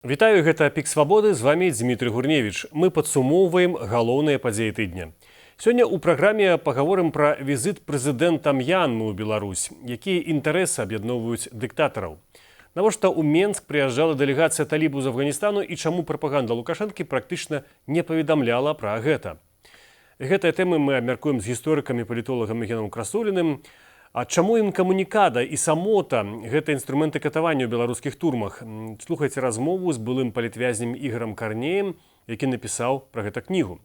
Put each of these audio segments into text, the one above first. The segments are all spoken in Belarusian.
Вітаю, гэта Пік Свабоды, з вами Дмітрий Гурневич. Мы падсумоўваем галоўныя падзеі тыдня. Сёння ў праграме пагаворым пра візіт прэзідэнта М'янмы ў Беларусь, якія інтарэсы аб'ядноўваюць дыктатараў. Навошта ў Менск прыязджала дэлегацыя талібу з Афганістану і чаму прапаганда Лукашэнкі практычна не паведамляла пра гэта. Гэтыя тэмы мы абмяркуем з гісторыкам і палітолагам Егенам Красуліным. А чаму інкамунікада і самота – гэта інструменты катавання ў беларускіх турмах? Слухайце размову з былым палітвязнем Ігорам Карнеем, які напісаў пра гэта кнігу.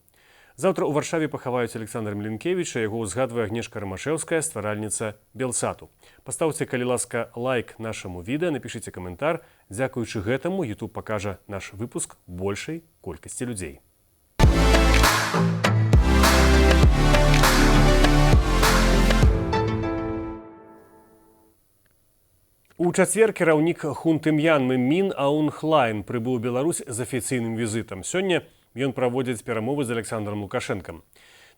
Заўтра ў Варшаве пахаваюць Александра Млінкевіча, яго ўзгадвае Агнешка Рамашэўская, стваральніца Белсату. Пастаўце, калі ласка, лайк нашаму відэа, напішыце каментар. Дзякуючы гэтаму YouTube пакажа наш выпуск большай колькасці людзей. У чацвер кіраўнік хунты М'янмы Мін Аун Хлайн прыбыў у Беларусь з афіцыйным візітам. Сёння ён праводзіць перамовы з Александром Лукашэнкам.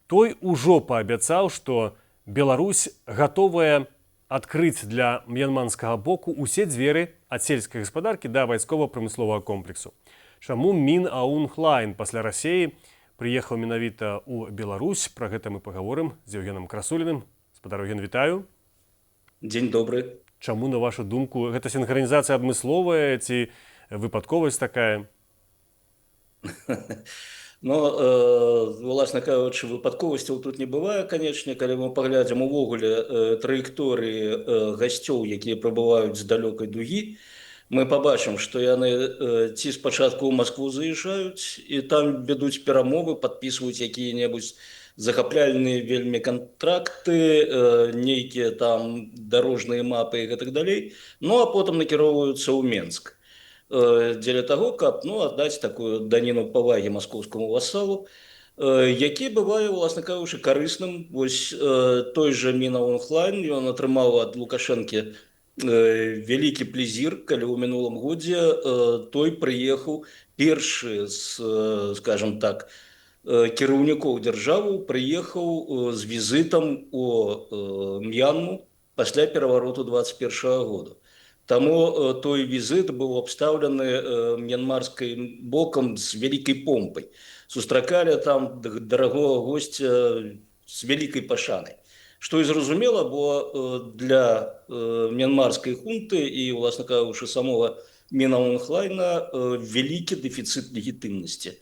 Той ужо паабяцаў, што Беларусь гатовая адкрыць для м'янманскага боку усе дзверы ад сельскай гаспадаркі да вайскова-прамысловага комплексу. Чаму Мін Аун Хлайн пасля Расеі прыехаў менавіта ў Беларусь? Пра гэта мы пагаворым з Євгеном Красуліным. Спадар Євген, вітаю. Дзень добры. Чаму, на вашу думку, гэта сінхранізацыя адмысловая ці выпадковасць такая? Уласна кажучы, выпадковасцяў тут не бывае, канечне, калі мы паглядзім увогуле траекторыі гасцёў, якія прыбываюць з далёкай дугі, мы пабачым, што яны ці спачатку ў Маскву заязджаюць і там вядуць перамовы, падпісваюць якія-небудзь захапляльныя вельмі кантракты, нейкія там дарожныя мапы і гэтак далей, ну а потым накіроўваюцца ў Менск. Дзеля таго, каб аддаць такую даніну павагі маскоўскаму васалу, які бывае, уласна кажучы, карысным. Вось той жа Мін Аун Хлайн, ён атрымаў ад Лукашэнкі вялікі плезір, калі ў мінулым годзе той прыехаў першы з, скажем так, кіраўнікоў дзяржавы, прыехаў з візітам у М'янму пасля перавароту 21-го года. Таму той візіт быў абстаўлены м'янмарскім бокам з вялікай помпай. Сустракалі там дарагога госця з вялікай пашанай. Што і зразумела, бо для м'янмарскай хунты і, уласна кажучы, самога Міна Аун Хлайна вялікі дэфіцыт легітымнасці.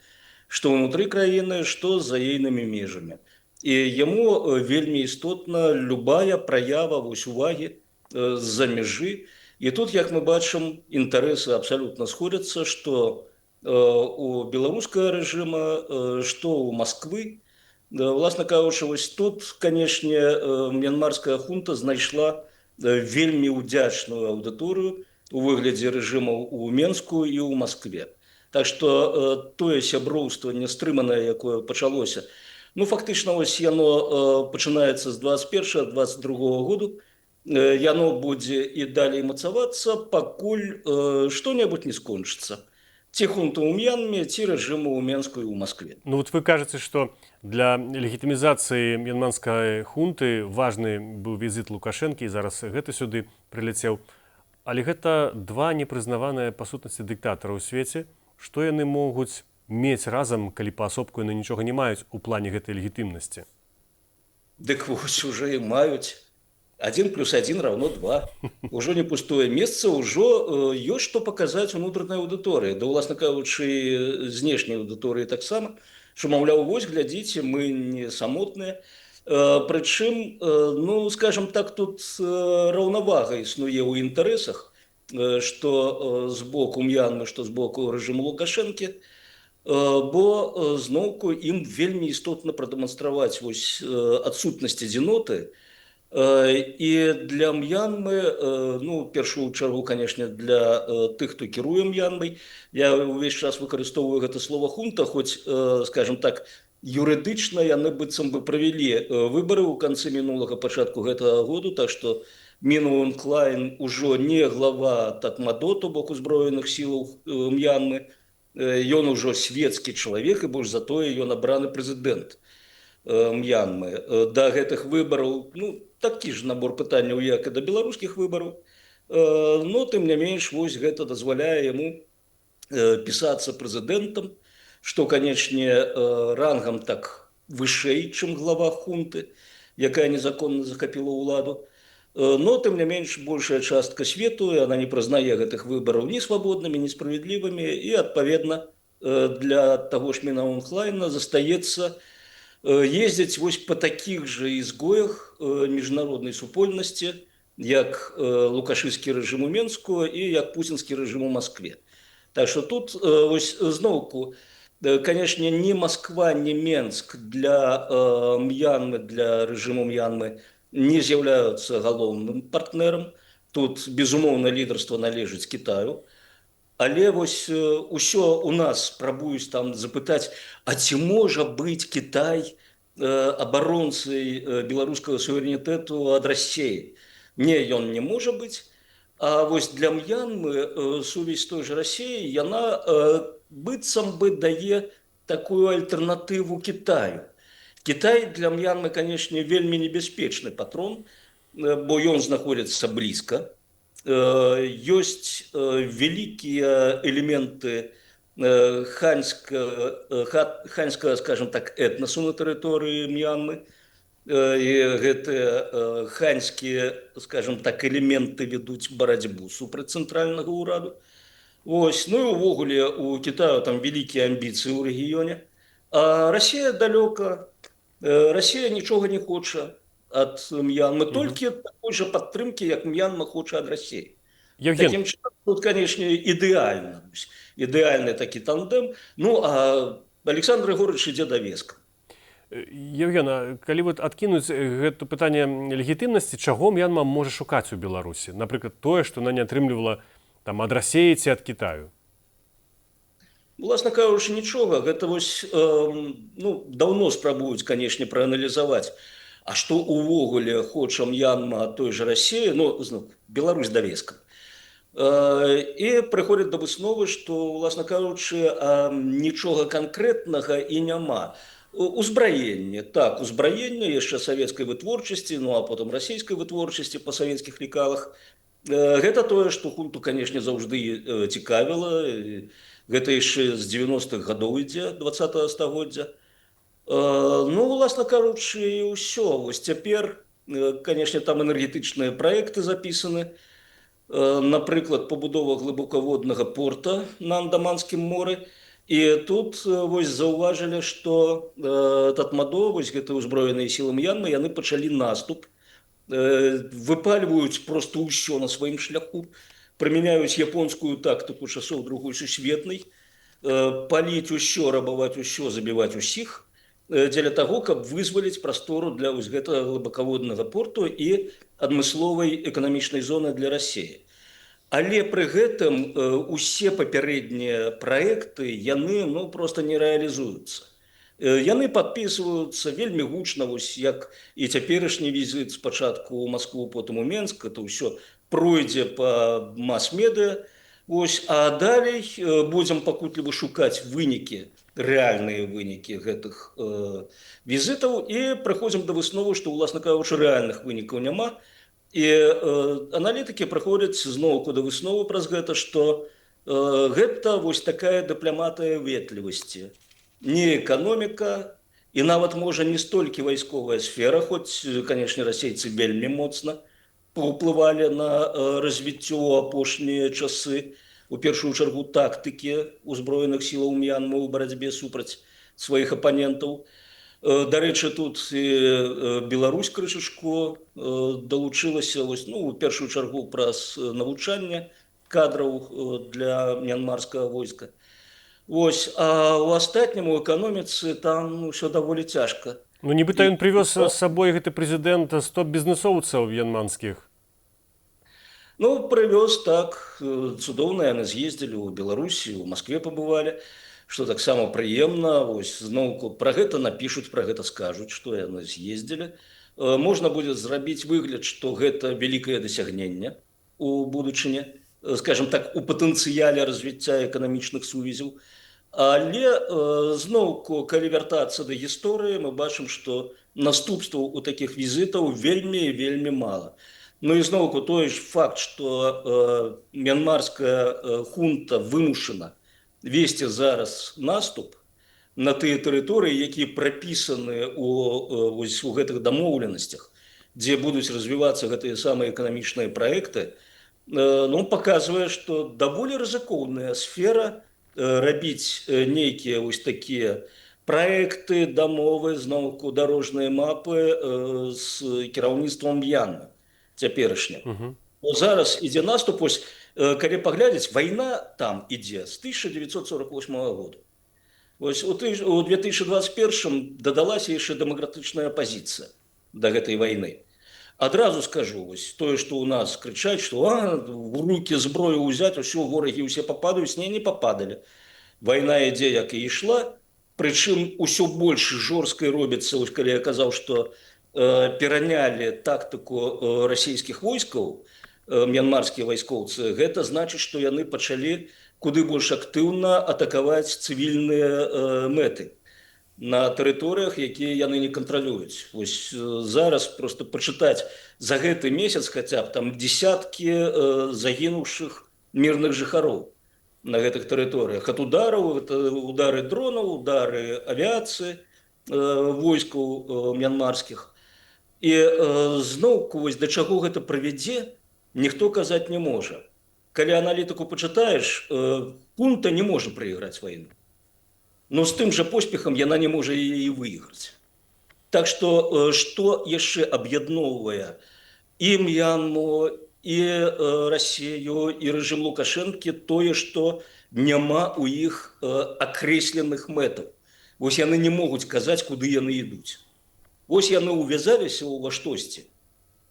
Што ўнутры краіны, што за ейнымі межамі. І яму вельмі істотна любая праява увагі з-за мяжы. І тут, як мы бачым, інтарэсы абсалютна сходзяцца, што у беларускага рэжыма, што ў Масквы. Власна кажучы, вось тут, канешне, м'янмарская хунта знайшла вельмі ўдзячную аўдыторыю у выглядзе рэжымаў у Менску і ў Маскве. Так што тое сяброўства нястрыманае, якое пачалося, фактычна вось яно пачынаецца з 21-22 году, яно будзе і далей мацавацца, пакуль што-небудзь не скончыцца. Ці хунта ў М'янме, ці рэжыму ў Менску і ў Маскве. Вот вы кажаце, што для легітымізацыі м'янманскай хунты важны быў візіт Лукашэнкі, і зараз гэта сюды прыляцеў. Але гэта два непрызнаваныя па сутнасці дыктатара ў свеце. Што яны могуць мець разам, калі паасобку яны нічога не маюць у плане гэтай легітымнасці? Дык вось уже і маюць. 1 + 1 = 2. Ужо не пустое месца, ўжо ёсць што паказаць унутранай аўдыторыі. Да, уласна кажучы, знешняй аўдыторыі таксама, што, маўляў, вось, глядзіце, мы не самотныя. Прычым, скажем так, тут раўнавага існуе ў інтарэсах, што з боку М'янмы, што з боку рэжыму Лукашэнкі, бо зноўку ім вельмі істотна прадэманстраваць вось адсутнасць адзіноты. І для М'янмы, в першую чаргу, канешне, для тых, хто кіруе М'янмай, я ўвесь час выкарыстоўваю гэта слова хунта, хоць, скажем так, юрыдычна яны быццам бы правялі выбары ў канцы мінулага, пачатку гэтага году, так што Мін Аун Хлайн ужо не глава Татмадо, то бок узброеных сілаў М'янмы, ён ужо светскі чалавек, і больш за тое ён абраны прэзідэнт М'янмы. Да гэтых выбараў, такі ж набор пытанняў, як і да беларускіх выбараў, но тым не менш, вось гэта дазваляе яму пісацца прэзідэнтам, што, канечне, рангам так вышэй, чым глава хунты, якая незаконна захапіла ўладу. Но, тым не менш, большая частка свету, она не прызнае гэтых выбараў ні свабоднымі, ні справядлівымі, і, адпаведна, для таго ж Міна Онлайна застаецца ездзіць вось па такіх жа ізгоях міжнароднай супольнасці, як лукашысцкі рэжым у Менску і як пуцінскі рэжым у Маскве. Так што тут вось зноўку, канешне, ні Масква, ні Менск для М'янмы, для рэжыму М'янмы не з'яўляюцца галоўным партнерам. Тут, безумоўна, лідарства належыць Кітаю. Але вось усё у нас спрабуюць там запытаць, а ці можа быць Кітай абаронцай беларускага суверэнітэту ад Расіі? Не, ён не можа быць. А вось для М'янмы сувязь той же Расіі, яна быццам бы дае такую альтэрнатыву Кітаю. Кітай для М'янмы, канешне, вельмі небяспечны патрон, бо ён знаходзіцца блізка. Ёсць вялікія элементы ханьскага, скажем так, этнасу на тэрыторыі М'янмы. І гэтыя ханьскія, скажем так, элементы ведуць барацьбу супраць цэнтральнага ўраду. Вось. Ну і ўвогуле у Кітаю там вялікія амбіцыі ў рэгіёне. А Расія далёка. Расія нічога не хоча ад М'янмы, толькі такой жа падтрымкі, як М'янма хоча ад Расіі. Евген, Такім чынам, тут, канешне, ідэальны такі тандем. Ну, а Александр Григорьевич ідзе давескам. Евген, а калі вот адкінуць гэта пытанне легітымнасці, чаго М'янма можа шукаць у Беларусі? Напрыклад, тое, што она не атрымлівала там ад Расіі ці ад Кітаю? Уласна кажучы, нічога. Гэта вось даўно спрабуюць, канешне, прааналізаваць. А што ўвогуле хоча М'янма ад той жа Расіі, Беларусь давескам. І прыходзяць да высновы, што, уласна кажучы, нічога канкрэтнага і няма. Узбраенне, так, узбраенне яшчэ савецкай вытворчасці, ну а потым расійскай вытворчасці па савецкіх лекалах. Гэта тое, што хунту, канешне, заўжды цікавіла. Гэта яшчэ з 90-х гадоў ідзе 20-го стагоддзя. Ну, уласна кажучы, і ўсё. Вось цяпер, канешне, там энергетычныя праекты запісаны. Напрыклад, пабудова глыбокаводнага порта на Андаманскім моры. І тут вось заўважылі, што Татмадо, вось гэта ўзброеныя сілы М'янмы, яны пачалі наступ, выпальваюць проста ўсё на сваім шляху, прымяняюць японскую тактыку часоў Другой сусветнай, паліць усё, рабаваць усё, забіваць усіх, дзеля таго, каб вызваліць прастору для вось гэтага глыбакаводнага порту і адмысловай эканамічнай зоны для Расіі. Але пры гэтым усе папярэднія праекты, яны проста не рэалізуюцца. Яны падпісваюцца вельмі гучна, вось як і цяперашні візіт спачатку ў Маскву, потым у Менск, это ўсё пройдзе па мас-медыа. А далей будзем пакутліва шукаць вынікі, рэальныя вынікі гэтых візітаў і прыходзім да высновы, што, уласна кажучы, рэальных вынікаў няма. І аналітыкі прыходзяць зноўку да высновы праз гэта, што гэта вось такая дыпламатыя ветлівасці. Не эканоміка, і нават можа не столькі вайсковая сфера, хоць, канешне, расейцы вельмі моцна паўплывалі на развіццё ў апошнія часы, у першую чаргу тактыкі ўзброеных сілаў М'янмы ў барацьбе супраць сваіх апанентаў. Дарэчы, тут і Беларусь крышачку далучылася, у першую чаргу праз навучанне кадраў для мьянмарскага войска. А ў астатнім у эканоміцы там ўсё даволі цяжка. Нібыта ён прывёз з сабой гэты прэзідэнт 100 бізнэсоўцаў мьянманскіх. Прывёз, так, цудоўна, яны з'ездзілі ў Беларусі, у Маскве пабывалі. Што таксама прыемна, зноўку пра гэта напішуць, пра гэта скажуць, што яны з'ездзілі. Можна будзе зрабіць выгляд, што гэта вялікае дасягненне у будучыні, скажем так, у патэнцыяле развіцця эканамічных сувязяў. Але зноўку, калі вяртацца да гісторыі, мы бачым, што наступстваў у такіх візітаў вельмі і вельмі мала. І зноўку той ж факт, што мьянмарская хунта вымушана весці зараз наступ на тыя тэрыторыі, якія прапісаны у гэтых дамоўленасцях, дзе будуць развівацца гэтыя самыя эканамічныя праекты, ну, паказвае, што даволі рызыкоўная сфера рабіць нейкія вось такія праекты, дамовы, зноўку дарожныя мапы з кіраўніцтвам М'янмы цяперашнім. Зараз ідзе наступ, вось, калі паглядзець, вайна там ідзе з 1948 года. Вось у 2021 дадалася яшчэ дэмакратычная апазіцыя да гэтай вайны. Адразу скажу, вось тое, што ў нас крычаць, што в рукі зброю ўзяць, усё, ворагі ўсе пападаюць, не пападалі. Вайна ідзе, як і ішла, прычым усё больш жорсткай робіцца, вось калі я казаў, што перанялі тактыку расійскіх войскаў, мьянмарскія вайскоўцы, гэта значыць, што яны пачалі куды больш актыўна атакаваць цывільныя мэты на тэрыторыях, якія яны не кантралююць. Вось зараз просто пачытаць за гэты месяц хаця б там десяткі загінуўшых мірных жыхароў на гэтых тэрыторыях. Ад удараў, удары дронаў, удары авіяцыі войскаў мьянмарскіх. І зноўку вось да чаго гэта прывядзе, ніхто казаць не можа. Калі аналітыку пачытаеш, пункта не можа прайграць вайну. Но з тым жа поспехам яна не можа яе выйграць. Так што яшчэ аб'ядноўвае і М'янму, і Расію, і рэжым Лукашэнкі тое, што няма ў іх акрэсленых мэтаў. Вось яны не могуць казаць, куды яны ідуць. Вось яны увязаліся ўва штосьці,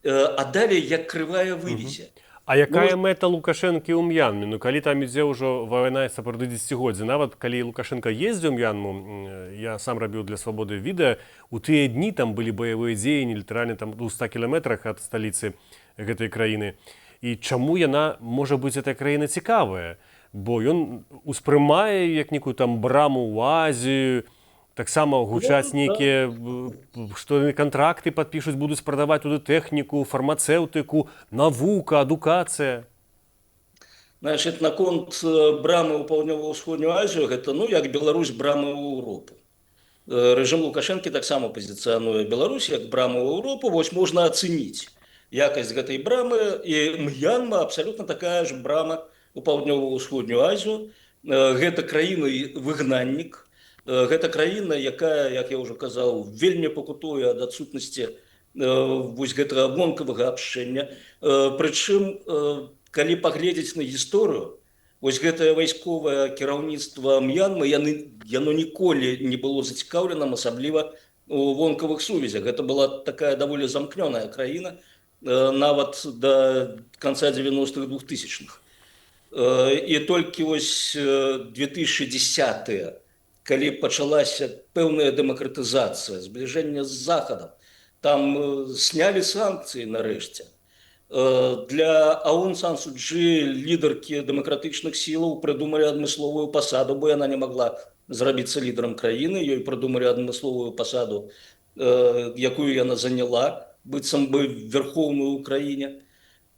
а далей як крывая вывезе. А якая мэта Лукашэнкі ў М'янме? Ну, калі там ідзе ўжо вайна сапраўды дзесяцігоддзя, нават калі Лукашенко ездзіў у М'янму, я сам рабіў для «Свабоды» відэа, у тыя дні там былі баявыя дзеянні літаральна там у 100 кіламетрах ад сталіцы гэтай краіны. І чаму яна можа быць эта краіна цікавая? Бо ён успрымае як некую там браму ў Азію, таксама гучаць нейкія, што кантракты падпішуць, будуць прадаваць туды тэхніку, фармацэўтыку, навука, адукацыя. Значит, наконт брамы ў паўднёва-ўсходнюю Азію, гэта, ну, як Беларусь брамы ў Еўропу. Рэжым Лукашэнкі таксама пазіцыянуе Беларусь як браму ў Еўропу. Вось можна ацэніць якасць гэтай брамы, і М'янма абсалютна такая ж брама ў паўднёва-ўсходнюю Азію. Гэта краіна-выгнаннік. Гэта краіна, якая, як я ўжо казаў, вельмі пакутуе ад адсутнасці вось гэтага вонкавага абшчэння. Прычым, калі паглядзець на гісторыю, вось гэтае вайсковае кіраўніцтва М'янмы, яно ніколі не было зацікаўленым, асабліва у вонкавых сувязях. Гэта была такая даволі замкнёная краіна, нават да канца 90-х, 2000-х. І толькі вось 2010-е, калі пачалася пэўная дэмакратызацыя, збліжэнне з Захадам, там снялі санкцыі нарэшце. Для Аун Сан Су Чжы, лідаркі дэмакратычных сілаў, прыдумалі адмысловую пасаду, бо яна не магла зрабіцца лідарам краіны, ёй прыдумалі адмысловую пасаду, якую яна заняла, быццам бы верхоўную ў краіне.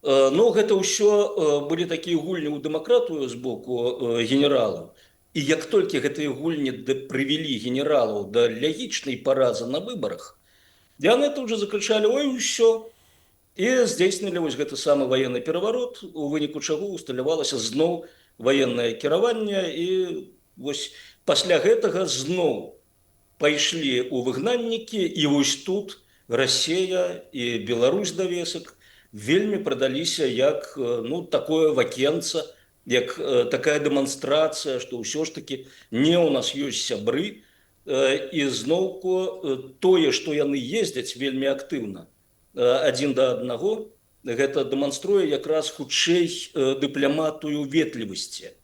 Но гэта ўсё былі такія гульні ў дэмакратыю з боку генералаў. І як толькі гэтыя гульні прывялі генералаў да лягічнай паразы на выбарах, яны тут жа закрычалі: «Ой, усё!» І здзейснілі вось гэты самы ваенны пераварот, у выніку чаго усталявалася зноў ваеннае кіраванне. І вось пасля гэтага зноў пайшлі ў выгнаннікі, і вось тут Расія і Беларусь давесак вельмі прадаліся як, ну, такое вакенца, як такая дэманстрацыя, што ўсё ж такі не ў нас ёсць сябры. І зноўку тое, што яны ездзяць вельмі актыўна адзін да аднаго, гэта дэманструе якраз хутчэй дыпламатыю ветлівасці.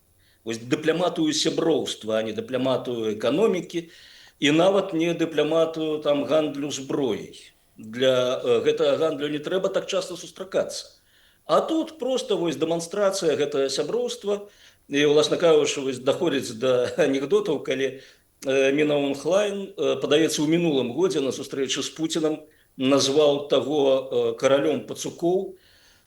Вось дыпламатыю сяброўства, а не дыпламатыю эканомікі, і нават не дыпламатыю там гандлю зброяй. Для гэтага гандлю не трэба так часта сустракацца. А тут просто вось дэманстрацыя гэтага сяброўства. І, уласна кажучы, вось даходзіць да анекдотаў, калі Мін Аун Хлайн, падаецца, ў мінулым годзе на сустрэчы з Пуцінам назваў таго каралём пацукоў,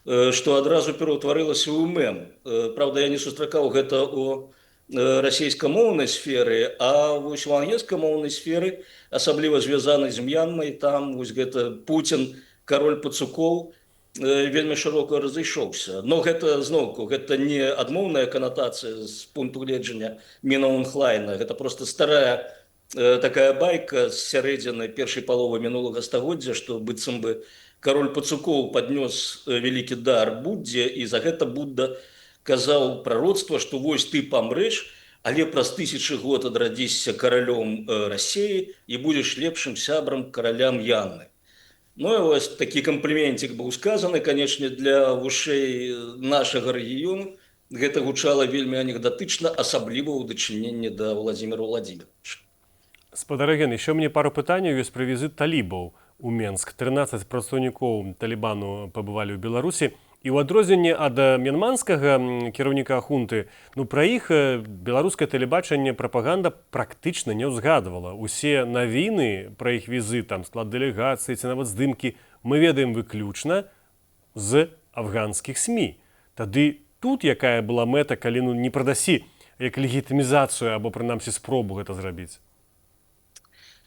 што адразу пераўтварылася ў мем. Праўда, я не сустракаў гэта ў расійскамоўнай сферы, а вось у ангельскамоўнай сферы, асабліва звязанай з М'янмай, там вось гэта Пуцін, кароль пацукоў, вельмі шырока разышоўся. Но гэта зноўку гэта не адмоўная канатацыя з пункту гледжання Міна Унхлайна, гэта просто старая такая байка з сярэдзіны першай паловы мінулага стагоддзя, што быццам бы кароль пацукоў паднёс вялікі дар Буддзе, і за гэта Будда казаў прароцтва, што вось ты памрэш, але праз 1000 год адрадзішся каралём Расіі і будзеш лепшым сябрам караля М'янмы. Ну і вось такі кампліментик быў сказаны, канечне, для вушэй нашага рэгіёну. Гэта гучала вельмі анекдатычна, асабліва ў дачыненні да Владзіміра Владзіміровича. Спадар Ген, еще мне пару пытанняў ёсць пра візіт талібаў у Менск. 13 прадстаўнікоў Талібану пабывалі ў Беларусі. І ў адрозненне ад мянманскага кіраўніка хунты, пра іх беларускае тэлебачанне прапаганда практычна не ўзгадвала. Усе навіны пра іх візіт, там склад дэлегацыі ці нават здымкі мы ведаем выключна з афганскіх СМІ. Тады тут якая была мэта, калі не прадасі як легітымізацыю або прынамсі спробу гэта зрабіць?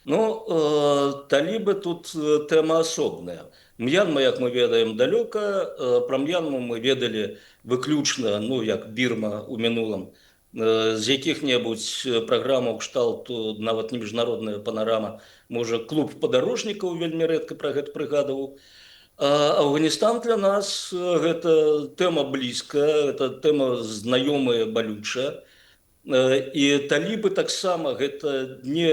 Талібы тут тэма асобная. М'янма, як мы ведаем, далёка. Пра М'янму мы ведалі выключна, як Бірма ў мінулым, з якіх-небудзь праграмаў кшталту, нават не міжнародная панарама, можа, клуб падарожнікаў вельмі рэдка пра гэта прыгадываў. Афганістан для нас гэта тэма блізкая, гэта тэма знаёмая, балючая. І талібы таксама гэта не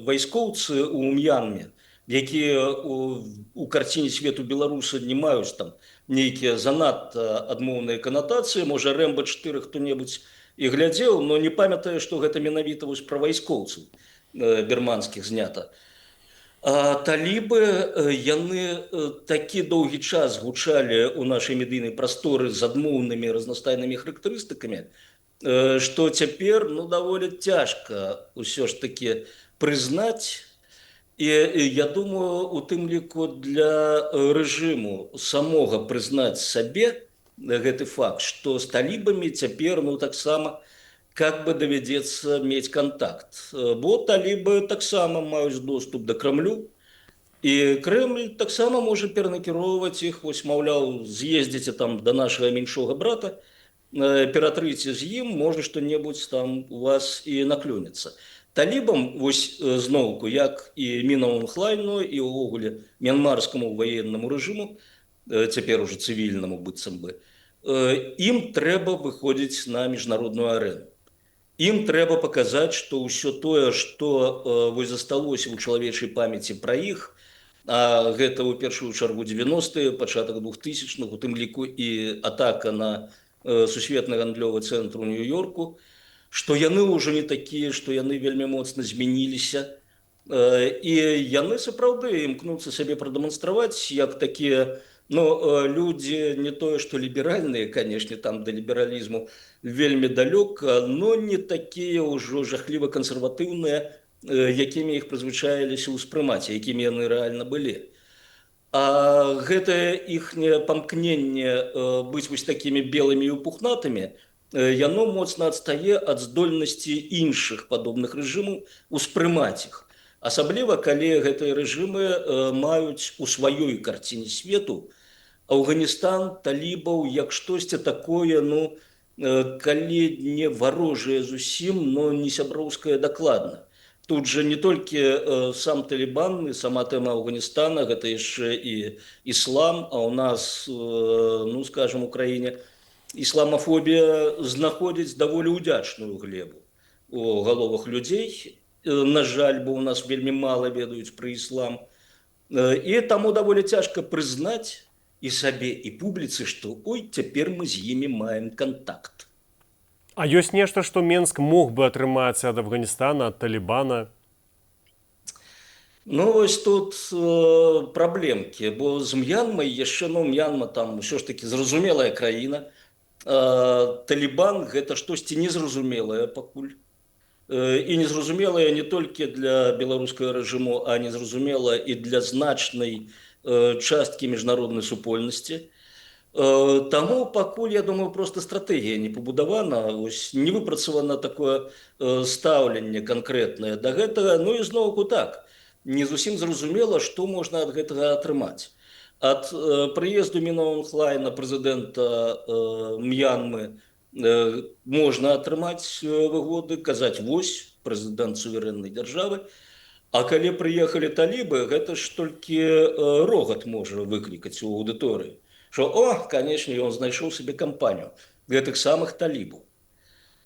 вайскоўцы ў М'янме, якія у карціне свету беларусы не маюць там нейкія занадта адмоўныя канатацыі. Можа, Рэмба 4 хто-небудзь і глядзеў, но не памятае, што гэта менавіта вось пра вайскоўцаў бірманскіх знята. А талібы, яны такі доўгі час гучалі ў нашай медыйнай прасторы з адмоўнымі разнастайнымі характарыстыкамі, што цяпер даволі цяжка ўсё ж такі прызнаць. І я думаю, у тым ліку для рэжыму самога прызнаць сабе гэты факт, што з талібамі цяпер таксама как бы давядзецца мець контакт. Бо талібы таксама маюць доступ да Крамлю, і Крэмль таксама можа перанакіроўваць іх, вось, маўляў, з'ездзіце там да нашага меншога брата, ператрыце з ім, можа, што-небудзь там у вас і наклюнецца. Талібам, вось зноўку, як і Міна Унхлайну, і ўвогуле мянмарскаму ваеннаму рэжыму, цяпер уже цывільнаму быццам бы, ім трэба выходзіць на міжнародную арэну. Ім трэба паказаць, што ўсё тое, што вось засталося ў чалавечай памяці пра іх, а гэта ў першую чаргу 90-е, пачатак 2000-х, у тым ліку і атака на сусветны гандлёвы цэнтр у Нью-Йорку, што яны ўжо не такія, што яны вельмі моцна змяніліся. І яны сапраўды імкнуцца сабе прадэманстраваць, як такія людзі не тое, што ліберальныя, канешне, там да лібералізму вельмі далёка, но не такія ўжо жахліва кансерватыўныя, якімі іх прызвычаіліся ўспрымаць, якімі яны рэальна былі. А гэтае іхняе памкненне быць вось такімі белымі і пухнатымі, яно моцна адстае ад здольнасці іншых падобных рэжымаў успрымаць іх. Асабліва, калі гэтыя рэжымы маюць у сваёй карціне свету Афганістан, талібаў, як штосьці такое, калі не варожае зусім, но не сяброўскае дакладна. Тут же не толькі сам Талібан, сама тэма Афганістана, гэта яшчэ і іслам, а ў нас, скажем, у краіне, ісламафобія знаходзіць даволі ўдзячную глебу у галовах людзей. На жаль, бо ў нас вельмі мала ведаюць пра іслам. І таму даволі цяжка прызнаць і сабе, і публіцы, што цяпер мы з імі маем контакт. А ёсць нешта, што Менск мог бы атрымаць ад Афганістана, ад Талібана? Вось тут праблемкі, бо з М'янмай яшчэ, М'янма там ўсё ж такі зразумелая краіна. Талібан гэта штосьці незразумелае пакуль. І незразумелае не толькі для беларускага рэжыму, а незразумела і для значнай часткі міжнароднай супольнасці. Таму пакуль, я думаю, просто стратэгія не пабудавана, не выпрацавана такое стаўленне канкрэтнае да гэтага. Ну і зноўку так, не зусім зразумела, што можна ад гэтага атрымаць. Ад прыезду Мін Аун Hlайна, прэзідэнта М'янмы, можна атрымаць выгоды, казаць, вось прэзідэнт суверэннай дзяржавы. А калі прыехалі талібы, гэта ж толькі рогат можа выклікаць у аўдыторыі. Што, канешне, ён знайшоў сабе кампанію гэтых самых талібаў.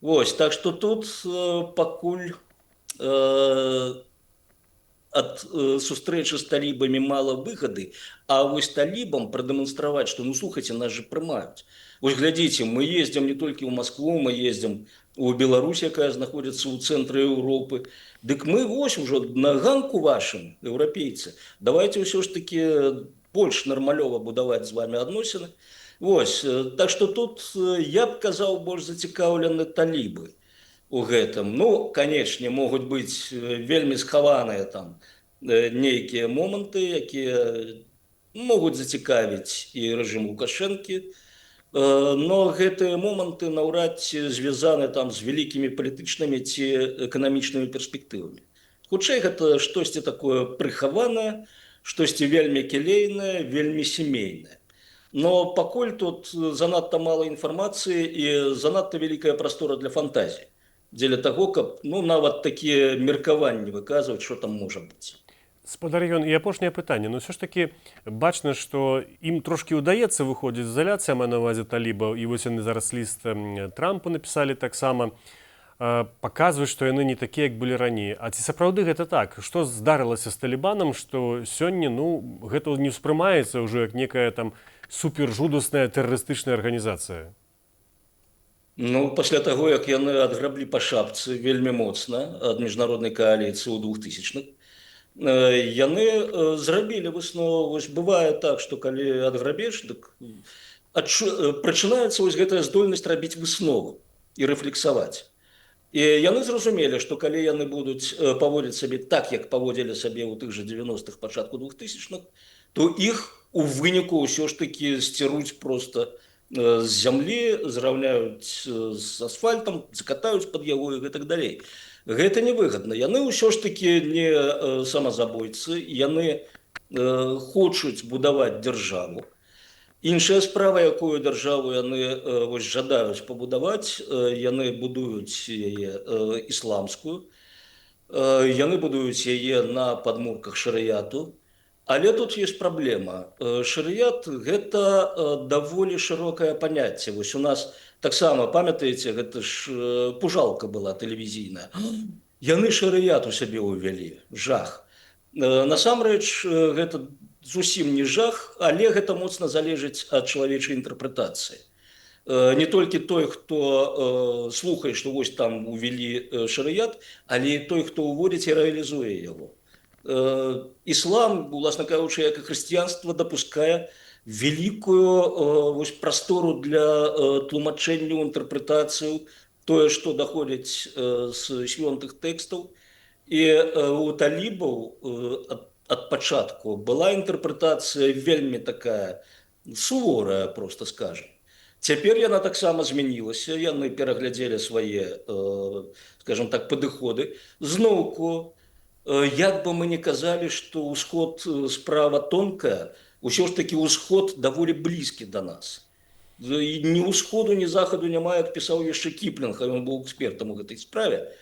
Вось, так што тут пакуль ад сустрэчы з талібамі мала выгады, а вось талібам прадэманстраваць, што ну слухайце, нас же прымаюць. Вось глядзіце, мы ездзім не толькі ў Маскву, мы ездзім у Беларусь, якая знаходзіцца ў цэнтры Еўропы. Дык мы вось ужо на ганку вашым, еўрапейцы, давайте ўсё ж такі больш нармалёва будаваць з вами адносіны. Вось, так што тут я б казаў, больш зацікаўлены талібы у гэтым. Ну, канечне, могуць быць вельмі схаваныя там нейкія моманты, якія могуць зацікавіць і рэжым Лукашэнкі, но гэтыя моманты наўрад ці звязаны там з вялікімі палітычнымі ці эканамічнымі перспектывамі. Хутчэй гэта штосьці такое прыхаванае, штосьці вельмі келейнае, вельмі сямейнае. Но пакуль тут занадта мала інфармацыі і занадта вялікая прастора для фантазіі, дзеля таго, каб нават такія меркаванні выказваць, што там можа быць. Спадар Ён, і апошняе пытанне. Ну ўсё ж такі бачна, што ім трошкі ўдаецца выходзіць з изоляцыі, маю на ўвазе талібаў, і вось яны зараз ліст Трампу напісалі таксама, паказваюць, што яны не такія, як былі раней. А ці сапраўды гэта так? Што здарылася з талібанам, што сёння гэта не ўспрымаецца ўжо як некая там супержудасная тэрарыстычная арганізацыя? Ну, пасля таго, як яны адграблі па шапцы вельмі моцна ад міжнароднай кааліцыі ў 2000-х, яны зрабілі выснову. Вось бывае так, што калі адграбеш, дык прачынаецца вось гэтая здольнасць рабіць выснову і рэфлексаваць. І яны зразумелі, што калі яны будуць паводзіць сабе так, як паводзілі сабе ў тых жа 90-х, пачатку 2000-х, то іх у выніку ўсё ж такі сцяруць проста з зямлі, зраўняюць з асфальтам, закатаюць пад яго і гэтак далей. Гэта невыгадна. Яны ўсё ж такі не самазабойцы, яны хочуць будаваць дзяржаву. Іншая справа, якую дзяржаву яны жадаюць пабудаваць, яны будуюць яе ісламскую, яны будуюць яе на падмурках шарыяту. Але тут есть праблема. Шарыят – гэта даволі шырокае паняцце. Вось у нас таксама, памятаеце, гэта ж пужалка была тэлевізійная. Яны шарыят у сябе ўвялі. Жах. Насамрэч, гэта зусім не жах, але гэта моцна залежыць ад чалавечай інтэрпрэтацыі. Не толькі той, хто слухае, што вось там увялі шарыят, але і той, хто ўводзіць і рэалізуе яго. Іслам, уласна кажучы, як і хрысціянства, дапускае вялікую прастору для тлумачэнняў, інтэрпрэтацыяў, тое, што даходзіць з святых тэкстаў. І у талібаў ад пачатку была інтэрпрэтацыя вельмі такая суворая, проста скажам. Цяпер яна таксама змянілася, яны пераглядзелі свае, скажам так, падыходы. Зноўку, як бы мы не казалі, што ўсход справа тонкая, усё ж такі ўсход даволі блізкі да нас. Ні ўсходу, ні захаду няма, як пісаў яшчэ Кіплінг, ён быў экспертам у гэтай справе.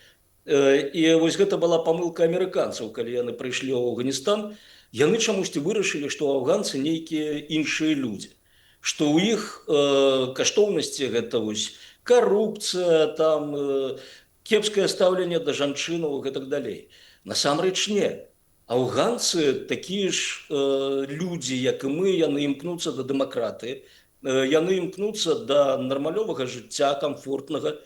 І вось гэта была памылка амерыканцаў, калі яны прыйшлі ў Афганістан, яны чамусьці вырашылі, што афганцы нейкія іншыя людзі, што ў іх каштоўнасці гэта вось карупцыя, там кепскае стаўленне да жанчынаў і гэтак далей. Насамрэч не. Афганцы такія ж людзі, як і мы, яны імкнуцца да дэмакратыі, яны імкнуцца да нармалёвага жыцця, камфортнага,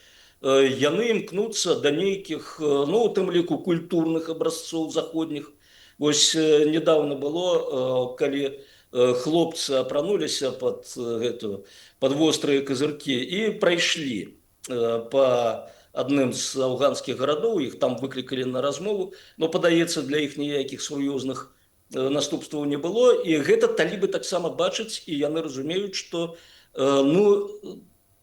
яны імкнуцца да нейкіх, у тым ліку культурных абразцоў заходніх. Вось недавно было, калі хлопцы апрануліся пад вострыя казыркі і прайшлі па адным з афганскіх гарадоў, іх там выклікалі на размову, но, падаецца, для іх ніякіх сур'ёзных наступстваў не было, і гэта талібы таксама бачаць, і яны разумеюць, што ну,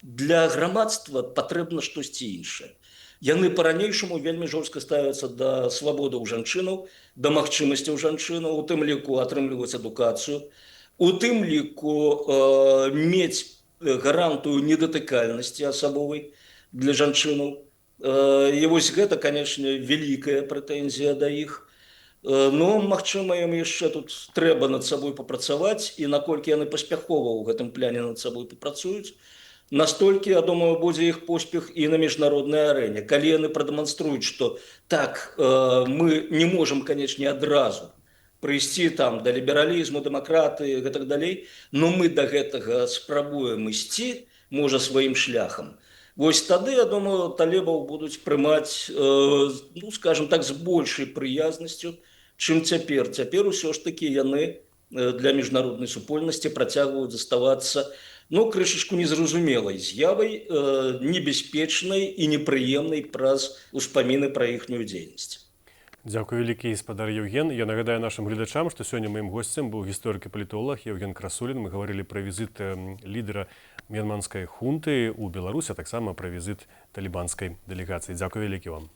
для грамадства патрэбна штосьці іншае. Яны па-ранейшаму вельмі жорстка ставяцца да свабодаў жанчынаў, да магчымасцяў жанчынаў, у тым ліку атрымліваць адукацыю, у тым ліку мець гарантую недатыкальнасці асабовай для жанчынаў. І вось гэта, канешне, вялікая прэтэнзія да іх. Но, магчыма, ім яшчэ тут трэба над сабой папрацаваць, і наколькі яны паспяхова ў гэтым пляне над сабой папрацуюць, настолькі, я думаю, будзе іх поспех і на міжнароднай арэне. Калі яны прадэманструюць, што так, мы не можам, канечне, адразу прыйсці там да лібералізму, дэмакратыі і гэтак далей, но мы да гэтага спрабуем ісці, можа, сваім шляхам. Вось тады, я думаю, талібаў будуць прымаць, ну, скажем так, з большай прыязнасцю, чым цяпер. Цяпер усё ж такі яны для міжнароднай супольнасці працягваюць заставацца, ну, крышачку незразумелай з'явай, небяспечнай і непрыемнай праз успаміны пра іхнюю дзейнасць. Дзякуй вялікі, спадар Еўген. Я нагадаю нашым гледачам, што сёння маім госцем быў гісторык і палітолаг Еўген Красулін. Мы гаварылі пра візіт лідара мьянманскай хунты ў Беларусь, а таксама пра візіт талібанскай дэлегацыі. Дзякуй вялікі вам.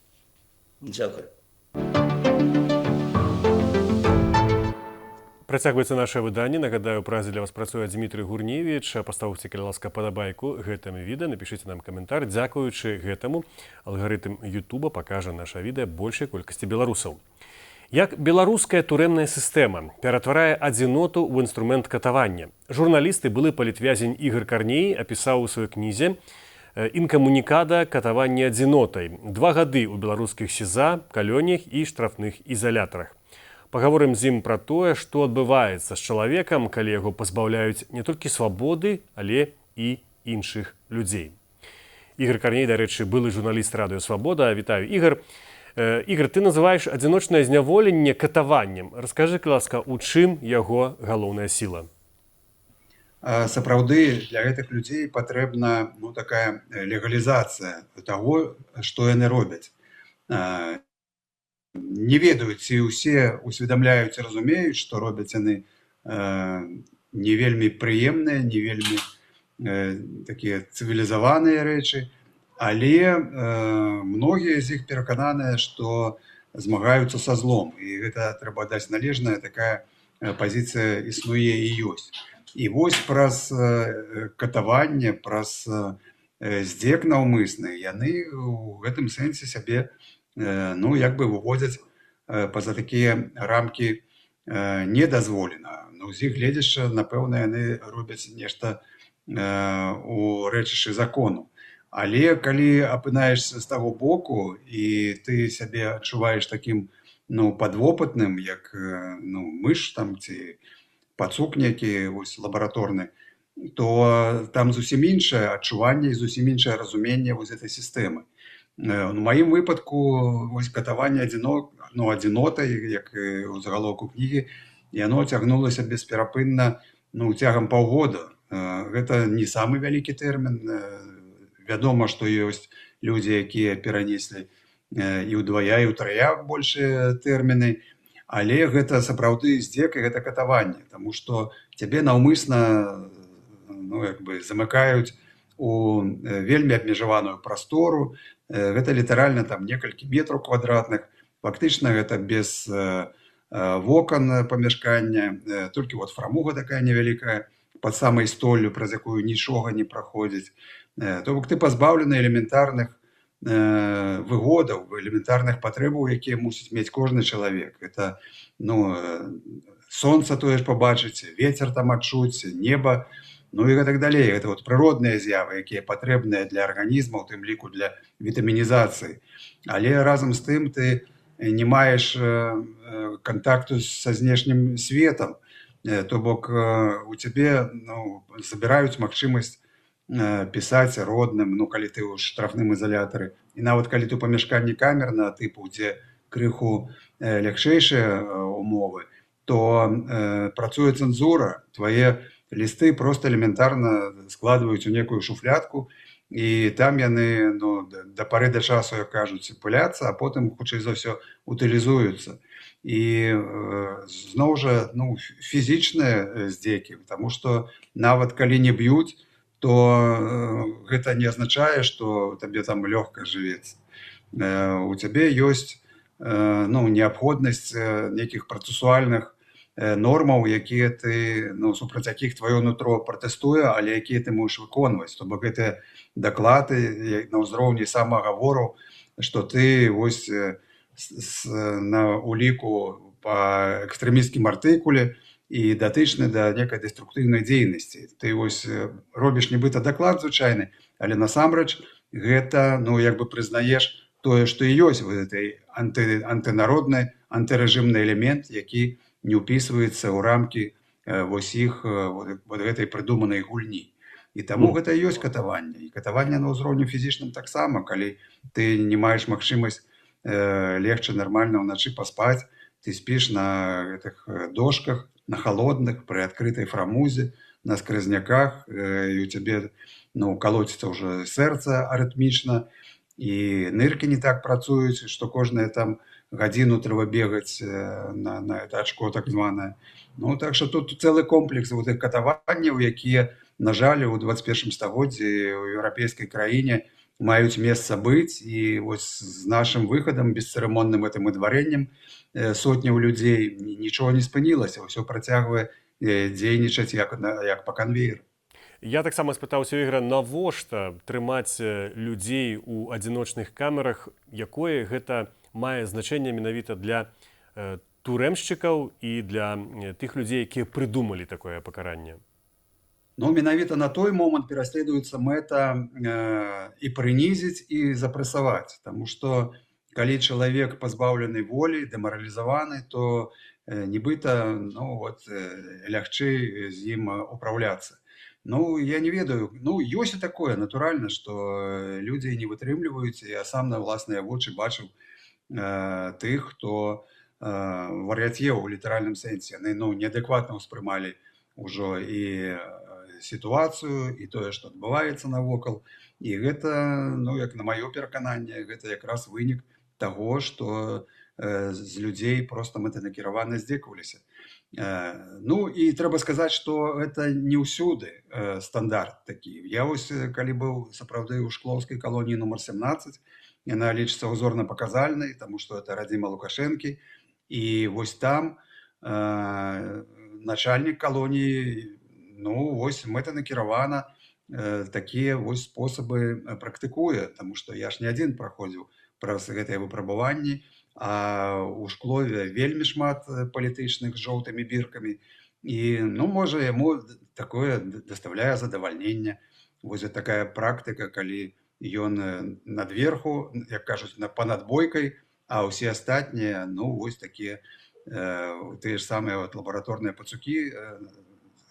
Дзякуй. Працягваецца наша выданне. Нагадаю, празе для вас працуе Дмітрый Гурневіч. Паставце, калі ласка, падабайку гэтаму відэа, напішыце нам каментар. Дзякуючы гэтаму алгарытм Ютуба пакажа наша відэа большай колькасці беларусаў. Як беларуская турэмная сістэма ператварае адзіноту ў інструмент катавання. Журналіст і былы палітвязень Ігар Карней апісаў у сваёй кнізе «Інкамунікада. Катаванне адзінотай». 2 гады ў беларускіх СІЗА, калёнях і штрафных ізалятарах. Пагаворым з ім пра тое, што адбываецца з чалавекам, калі яго пазбаўляюць не толькі свабоды, але і іншых людзей. Ігар Карней, дарэчы, былы журналіст радыё «Свабода». Вітаю, Ігар. Ігар, ты называеш адзіночнае зняволенне катаваннем. Раскажы, ласка, у чым яго галоўная сіла? Сапраўды, для гэтых людзей патрэбна, ну, такая легалізацыя таго, што яны робяць. Не ведаюць, ці ўсе усведамляюць і разумеюць, што робяць яны не вельмі прыемныя, не вельмі такія цывілізаваныя рэчы, але многія з іх перакананыя, што змагаюцца са злом. І гэта трэба даць належная, такая пазіцыя існуе і ёсць. І вось праз катаванне, праз здзек наўмысны, яны ў гэтым сэнсе сябе, ну, як бы выводзяць па-за такія рамкі недазволена. Ну, з іх гледзячы, напэўна, яны робяць нешта у рэчышчы закону. Але калі апынаешся з таго боку, і ты сябе адчуваеш такім, ну, падвопытным, як, ну, мыш там, ці пацук нейкі, вось, лабараторны, то там зусім іншае адчуванне і зусім іншае разуменне вось гэтай сістэмы. У маім выпадку вось катаванне адзінотай, як у загалоўку кнігі, яно цягнулася бесперапынна, ну, цягам паўгода. Гэта не самы вялікі тэрмін. Вядома, што ёсць людзі, якія перанеслі і ўдвая, і ўтрая большыя тэрміны, але гэта сапраўды здзек і гэта катаванне, таму што цябе наўмысна, ну, як бы замыкаюць у вельмі абмежаваную прастору. Гэта літаральна там некалькі метраў квадратных, фактычна гэта без вокон памяшкання, толькі вот фрамуга такая невялікая пад самай столлю, праз якую нічога не праходзіць. То бок ты пазбаўлены элементарных выгодаў, элементарных патрэбаў, якія мусіць мець кожны чалавек. Это, ну, сонца тое ж пабачыць, вецер там адчуць, неба, ну і гэтак далей. Гэта вот прыродныя з'явы, якія патрэбныя для арганізма, у тым ліку для вітамінізацыі. Але разам з тым ты не маеш кантакту са знешнім светам. То бок у цябе, ну, забіраюць магчымасць пісаць родным, ну, калі ты ў штрафным ізалятары. І нават калі ты ў памяшканні камернага тыпу, дзе крыху лягчэйшыя умовы, то працуе цэнзура, твае лісты проста элементарна складваюць у некую шуфлядку, і там яны да пары да часу, як кажуць, пыляцца, а потым хутчэй за ўсё утылізуюцца. І зноў жа фізічныя здзекі, таму што нават калі не б'юць, то гэта не азначае, што табе там лёгка жывецца. У цябе ёсць неабходнасць нейкіх працэсуальных нормаў, якія ты, супраць якіх тваё нутро пратэстуе, але якія ты можаш выконваць. То бок гэтыя даклады на ўзроўні самагавору, што ты вось на уліку па экстрэмісцкім артыкуле і датычны да некай дэструктыўнай дзейнасці. Ты вось робіш нібыта даклад звычайны, але насамрэч гэта як бы прызнаеш тое, што і ёсць гэтай антынародны, антырэжымны элемент, які не ўпісваецца ў рамкі вось іх гэтай прыдуманай гульні. І таму гэта і ёсць катаванне. І катаванне на ўзроўні фізічным таксама, калі ты не маеш магчымасць легчы нармальна ўначы паспаць, ты спіш на гэтых дошках, на халодных, пры адкрытай фрамузе, на скрызняках, і у цябе калоціцца ўжо сэрца арытмічна, і ныркі не так працуюць, што кожнае там гадзіну трэба бегаць на это ачко так званае. Так што тут цэлы комплекс гэтых катаванняў, якія, на жаль, у 21 стагоддзі ў еўрапейскай краіне маюць месца быць, і вось з нашым выхадам, бесцырымонным гэтым выдварэннем сотняў людзей нічого не спынілася, ўсё працягвае дзейнічаць як па канвееру. Я таксама спытаўся ў Ігора, навошта трымаць людзей у адзіночных камерах, якое гэта мае значэнне менавіта для турэмшчыкаў і для тых людзей, якія прыдумалі такое пакаранне? Менавіта на той момант пераследуецца мэта і прынізіць, і запрэсаваць. Таму што калі чалавек пазбаўлены волі, дэмаралізаваны, то нібыта лягчэй з ім упраўляцца. Я не ведаю, ёсць і такое, натуральна, што людзі не вытрымліваюць. Я сам на ўласныя вочы бачыў тых, хто вар'яцеў у літаральным сэнсе. Яны неадэкватна ўспрымалі ўжо і сітуацыю, і тое, што адбываецца навокал. І гэта, як на маё перакананне, гэта якраз вынік таго, што з людзей проста мэтанакіравана здзекаваліся. І трэба сказаць, што гэта не ўсюды стандарт такі. Я вось, калі быў сапраўды ў шклоўскай калоніі нумар 17, яна лічыцца узорна-паказальнай, таму што это радзіма Лукашэнкі. І вось там начальнік калоніі мэтанакіравана такія вось спосабы практыкуе, таму што я ж не адзін праходзіў праз гэтыя выпрабаванні, а ў Шклове вельмі шмат палітычных з жоўтымі біркамі. І, можа, яму такое даставляе задавальненне. Вось такая практыка, калі ён надверху, як кажуць, па-над бойкай, а ўсе астатнія, вось такія тыя ж самыя лабараторныя пацукі,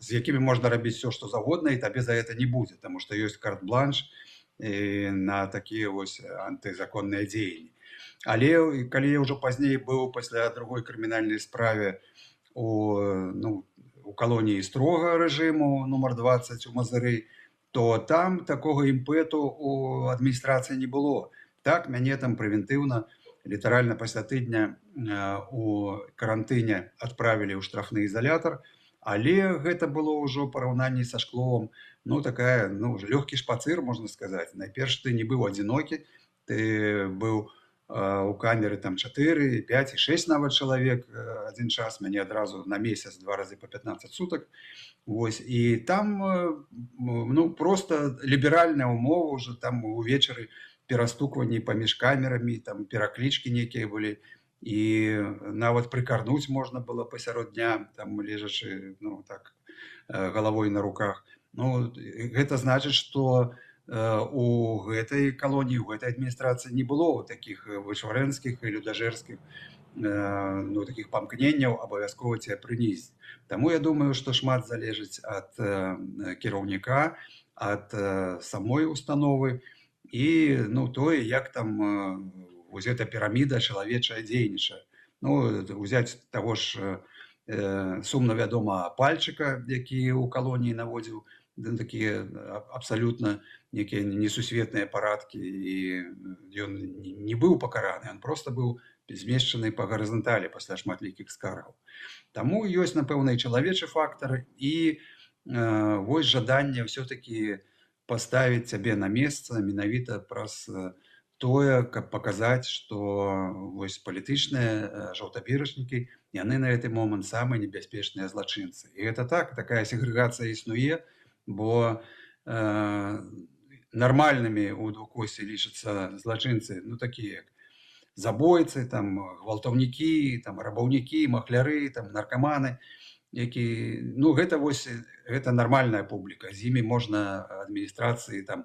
з якімі можна рабіць все, што заўгодна, і табе за гэта не будзе, таму што ёсць карт-бланш на такія вось антызаконныя дзеянні. Але калі я ўжо пазней быў пасля другой крымінальнай справе у калоніі строга рэжыму нумар 20 у Мазыры, то там такога імпэту у адміністрацыі не было. Так, мяне там прэвентыўна, літаральна пасля тыдня у карантыне адправілі ў штрафны ізалятар, але гэта было ўжо параўнанні са Шкловам, такая, лёгкі шпацыр, можна сказаць. Найперш ты не быў адзінокі, ты быў у камеры там 4, 5 і 6 нават чалавек адзін час, мяне адразу на месяц 2 разы па 15 сутак. Вось, і там проста ліберальная ўмова ўжо там увечары перастукванні паміж камерамі, там пераклічкі нейкія былі, і нават прыкарнуць можна было пасярод дня, там лежачы галавой на руках. Гэта значыць, што у гэтай калоніі, у гэтай адміністрацыі не было такіх вычварэнскіх і людажэрскіх такіх памкненняў абавязкова цябе прынізіць. Таму я думаю, што шмат залежыць ад кіраўніка, ад самой установы і тое, як там вось эта піраміда чалавечая дзейнічае. Узяць таго ж сумна вядомага Пальчыка, які ў калоніі наводзіў такія абсалютна некія несусветныя парадкі, і ён не быў пакараны, ён проста быў змешчаны па гарызанталі пасля шматлікіх скаргаў. Таму ёсць, напэўна, і чалавечы фактар, і вось жаданне ўсё-такі паставіць сябе на месца менавіта праз тое, каб паказаць, што вось палітычныя жаўтаберачнікі, яны на гэты момант самыя небяспечныя злачынцы. І гэта так, такая сегрэгацыя існуе, бо нармальнымі ў двукосе лічацца злачынцы, ну такія як забойцы, там гвалтаўнікі, там рабаўнікі, махляры, там наркаманы, які, ну гэта вось гэта нармальная публіка, з імі можна адміністрацыі там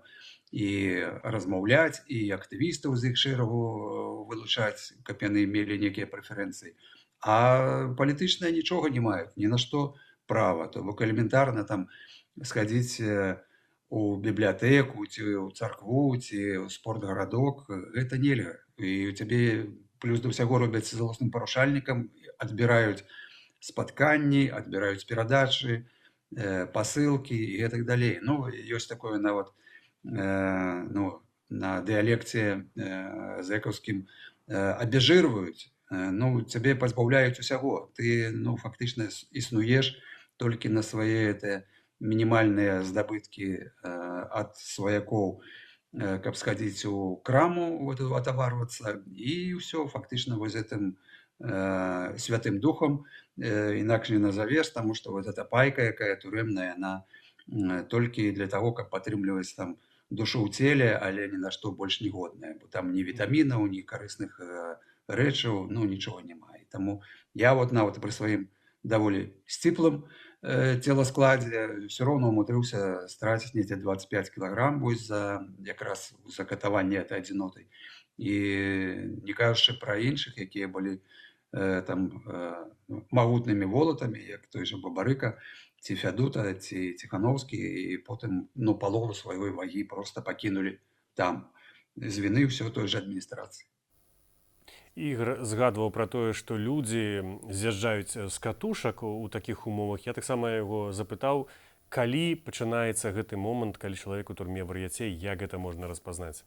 і размаўляць, і актывістаў з іх шэрагу вылучаць, каб яны мелі некія прэферэнцыі. А палітычныя нічога не маюць, ні на што права. То бок элементарна там схадзіць у бібліятэку, ці ў царкву, ці ў спортгарадок, гэта нельга. І у цябе плюс да ўсяго робяць злосным парушальнікам, адбіраюць спатканні, адбіраюць перадачы, пасылкі і гэтак далей. Ну, ёсць такое нават ну, на дыялекце зэкаўскім абяжырваюць, ну, цябе пазбаўляюць усяго. Ты, ну, фактычна існуеш толькі на свае мінімальныя здабыткі ад сваякоў, каб схадзіць у краму, атаварвацца, і ўсё, фактычна вось гэтым святым духам інакш не назавеш, таму што вот эта пайка, якая турэмная, яна толькі для таго, каб падтрымліваць там душу ў целе, але ні на што больш не годная, бо там ні вітамінаў, ні карысных рэчаў, ну нічога няма. І таму я вот нават пры сваім даволі сціплым целаскладзе ўсё роўна ўмудрыўся страціць недзе 25 кілаграм вось за якраз за катаванне этой адзінотай. І не кажучы пра іншых, якія былі там магутнымі волатамі, як той жа Бабарыка, ці Фядута, ці Ціхановскі, і потым, ну, палову сваёй вагі проста пакінулі там з віны ўсё той жа адміністрацыі. Ігор згадваў пра тое, што людзі з'язджаюць з катушак у такіх умовах. Я таксама яго запытаў, калі пачынаецца гэты момант, калі чалавек у турме вар'яцей, як гэта можна распазнаць?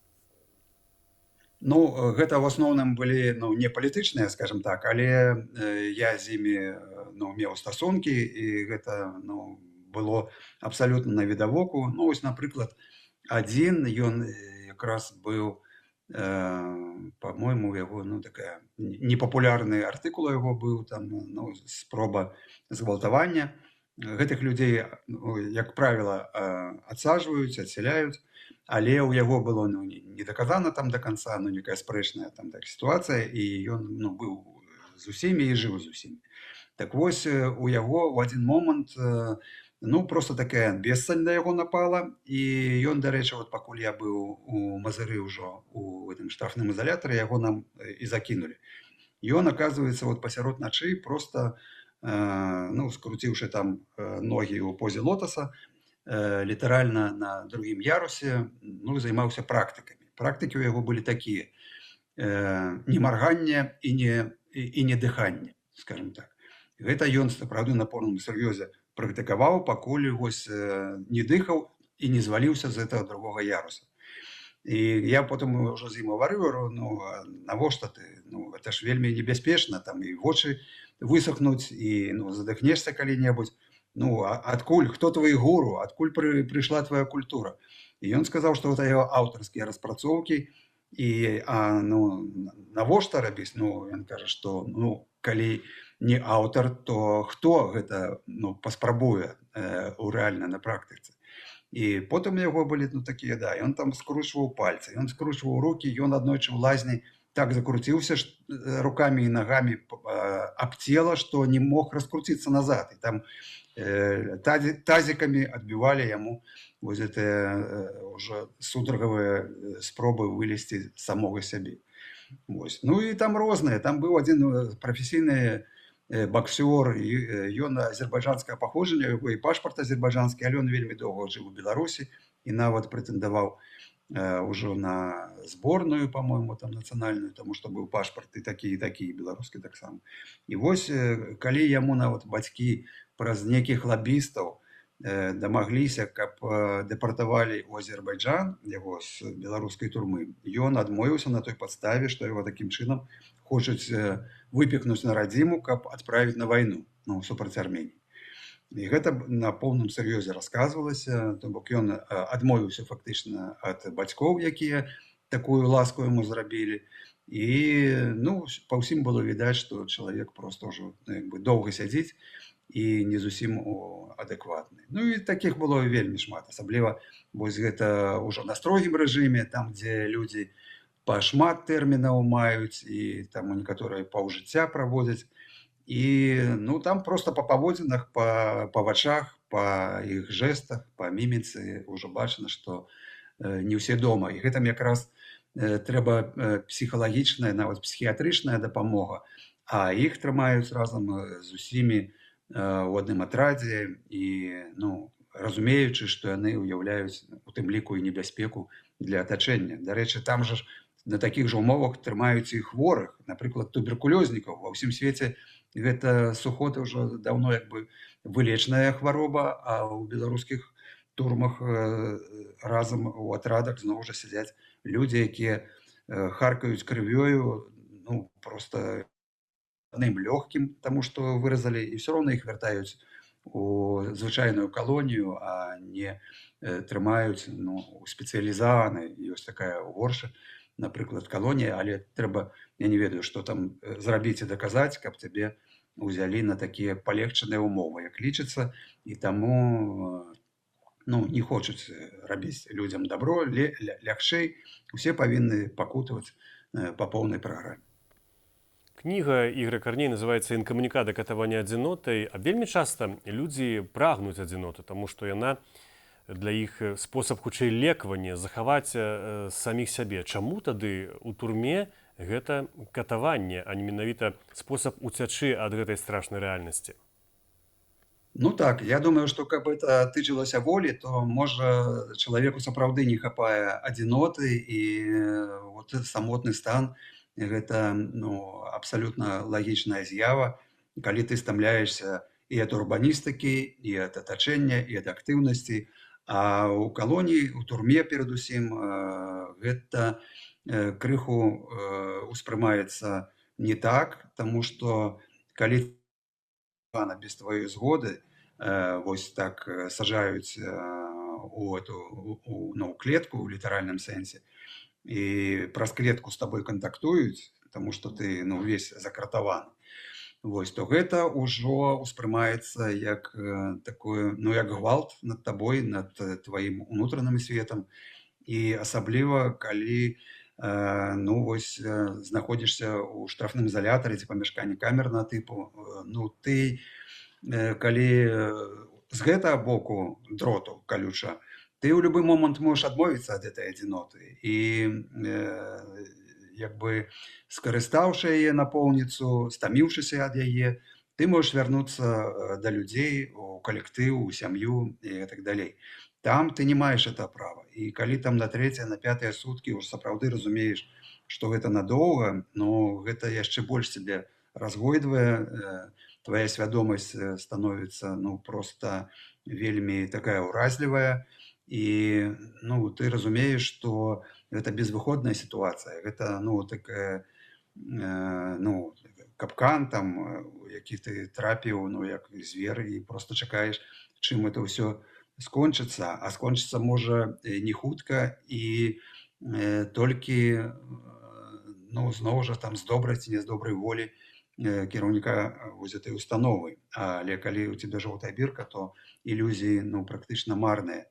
Ну, гэта ў асноўным былі, ну, не палітычныя, скажем так, але я з імі, ну, меў стасункі, і гэта, ну, было абсалютна навідавоку. Ну, вось, напрыклад, адзін, ён якраз быў, по-мойму, яго, ну, такая непапулярны артыкул яго быў, там, ну, спроба згвалтавання. Гэтых людзей, ну, як правіла, адсаджваюць, адсяляюць, але ў яго было, ну, не даказана там до конца, ну, некая спрэчная там так сітуацыя, і ён, ну, быў з усімі і жыў з усімі. Так вось, у яго ў адзін момант, ну, просто такая бессань на яго напала, і ён, дарэчы, вот пакуль я быў у Мазыры ўжо у гэтым штрафным ізалятары, яго нам і закінулі. Ён, оказывается, вот пасярод начы просто, ну, скруціўшы там ногі ў позе лотаса, літаральна на другім ярусе, ну, займаўся практыкамі. Практыкі ў яго былі такія: не марганне і не дыханне, скажем так. Гэта ён, сапраўды, на поўным сур'ёзе практыкаваў, пакуль вось не дыхаў і не зваліўся з гэтага другога яруса. І я потым ўжо з ім гаварыў, ну, навошта ты? Ну, гэта ж вельмі небяспечна, там і вочы высохнуць, і, ну, задыхнешся калі-небудзь. Ну, адкуль, хто твои гуру, адкуль прыйшла твоя культура? І ён сказаў, што гэта яго аўтарскія распрацоўкі, і, ну, навошта рабіць? Ну, ён кажа, што, ну, калі не аўтар, то хто гэта, ну, паспрабуе рэальна на практыцы? І потым яго былі, ну, такія, да, ён там скручваў пальцы, ён скручваў рукі, ён аднойчы ў лазні так закруціўся рукамі і нагамі аб цела, што не мог раскруціцца назад. І там тазікамі адбівалі яму вось гэтыя ўжо сударгавыя спробы вылезці з самога сябе. Вось. Ну і там розныя. Там быў адзін прафесійны боксёр, ён азербайджанскага паходжання, яго і пашпарт азербайджанскі, але ён вельмі доўга жыў у Беларусі і нават прэтэндаваў ўжо на зборную, по-мойму, там нацыянальную, таму што быў пашпарт і такі, беларускі таксама. І вось, калі яму нават бацькі праз некіх лабістаў дамагліся, каб дэпартавалі ў Азербайджан яго з беларускай турмы. Ён адмовіўся на той падставе, што яго такім чынам хочуць выпікнуць на радзіму, каб адправіць на вайну, ну, супраць Арменіі. І гэта на поўным сур'ёзе расказвалася, то бок ён адмовіўся фактычна ад бацькоў, якія такую ласку яму зрабілі. І ну, па ўсім было відаць, што чалавек проста ўжо доўга сядзіць і не зусім адэкватны. Ну і такіх было вельмі шмат. Асабліва вось гэта ўжо на строгім рэжыме, там, дзе людзі па шмат тэрмінаў маюць і там некаторыя паўжыцця праводзяць. І ну, там просто па паводзінах, па вачах, па іх жэстах, па міміцы ўжо бачна, што не ўсе дома. І гэтым якраз трэба псіхалагічная, нават псіхіятрычная дапамога, а іх трымаюць разам з усімі у адным атрадзе і ну, разумеючы, што яны ўяўляюць у тым ліку і небяспеку для атачэння. Дарэчы, там жа на такіх жа умовах трымаюць і хворых, напрыклад, туберкулёзнікаў. Ва ўсім свеце гэта сухота ўжо даўно як бы вылечная хвароба, а ў беларускіх турмах разам у атрадах зноў жа сядзяць людзі, якія харкаюць крывёю, ну, проста адным лёгкім, таму што выразалі, і ўсё роўна іх вяртаюць у звычайную калонію, а не трымаюць ну, у спецыялізаванай, ёсць такая горша, напрыклад, калонія, але трэба, я не ведаю, што там зрабіць і даказаць, каб цябе ўзялі на такія палегчаныя ўмовы, як лічыцца, і таму ну, не хочуць рабіць людзям дабро, лягчэй, усе павінны пакутаваць па поўнай праграме. Кніга Ігоря Карней называецца «Інкамунікада катавання адзінотай», а вельмі часта людзі прагнуць адзіноты, таму што яна для іх спосаб хутчэй лекавання, захаваць саміх сябе. Чаму тады у турме гэта катаванне, а не менавіта спосаб уцячы ад гэтай страшнай рэальнасці? Ну так, я думаю, што каб это тычылася волі, то можа чалавеку сапраўды не хапае адзіноты, і вот самотны стан гэта ну, абсалютна лагічная з'ява, калі ты стамляешся і ад урбаністыкі, і ад атачэння, і ад актыўнасці. А ў калоніі, у турме перадусім, гэта крыху успрымаецца не так, таму што калі без твоей згоды вось так сажаюць у клетку ў літаральным сэнсе, і праз клетку з табой кантактуюць, таму што ты ну, увесь закратаваны, вось, то гэта ўжо успрымаецца як такое, ну, як гвалт над табой, над тваім унутраным светам. І асабліва, калі ну, вось, знаходзішся ў штрафным изалятары ці памяшканні камернага тыпу, ну, ты, калі з гэтага боку дроту калюча, ты ў любы момант можаш адмовіцца ад гэтай адзіноты і як бы скарыстаўшы яе напоўніцу, стаміўшыся ад яе, ты можаш вярнуцца да людзей, у калектыў, у сям'ю і так далей. Там ты не маеш это права. І калі там на 3-е, на 5-е суткі ўжо сапраўды разумееш, што гэта надоўга, но гэта яшчэ больш цябе разгойдвае, твая свядомасць становіцца ну, проста вельмі такая ўразлівая, і ну, ты разумееш, што гэта безвыходная сітуацыя, гэта ну, такая, ну, капкан, там, які ты трапіў, ну, як звер, і проста чакаеш, чым это ўсё скончыцца, а скончыцца можа не хутка і толькі ну, зноў жа там з добрай ці не з добрай волі кіраўніка вось этой установы. Але калі у цябе жоўтая бірка, то ілюзіі ну, практычна марныя.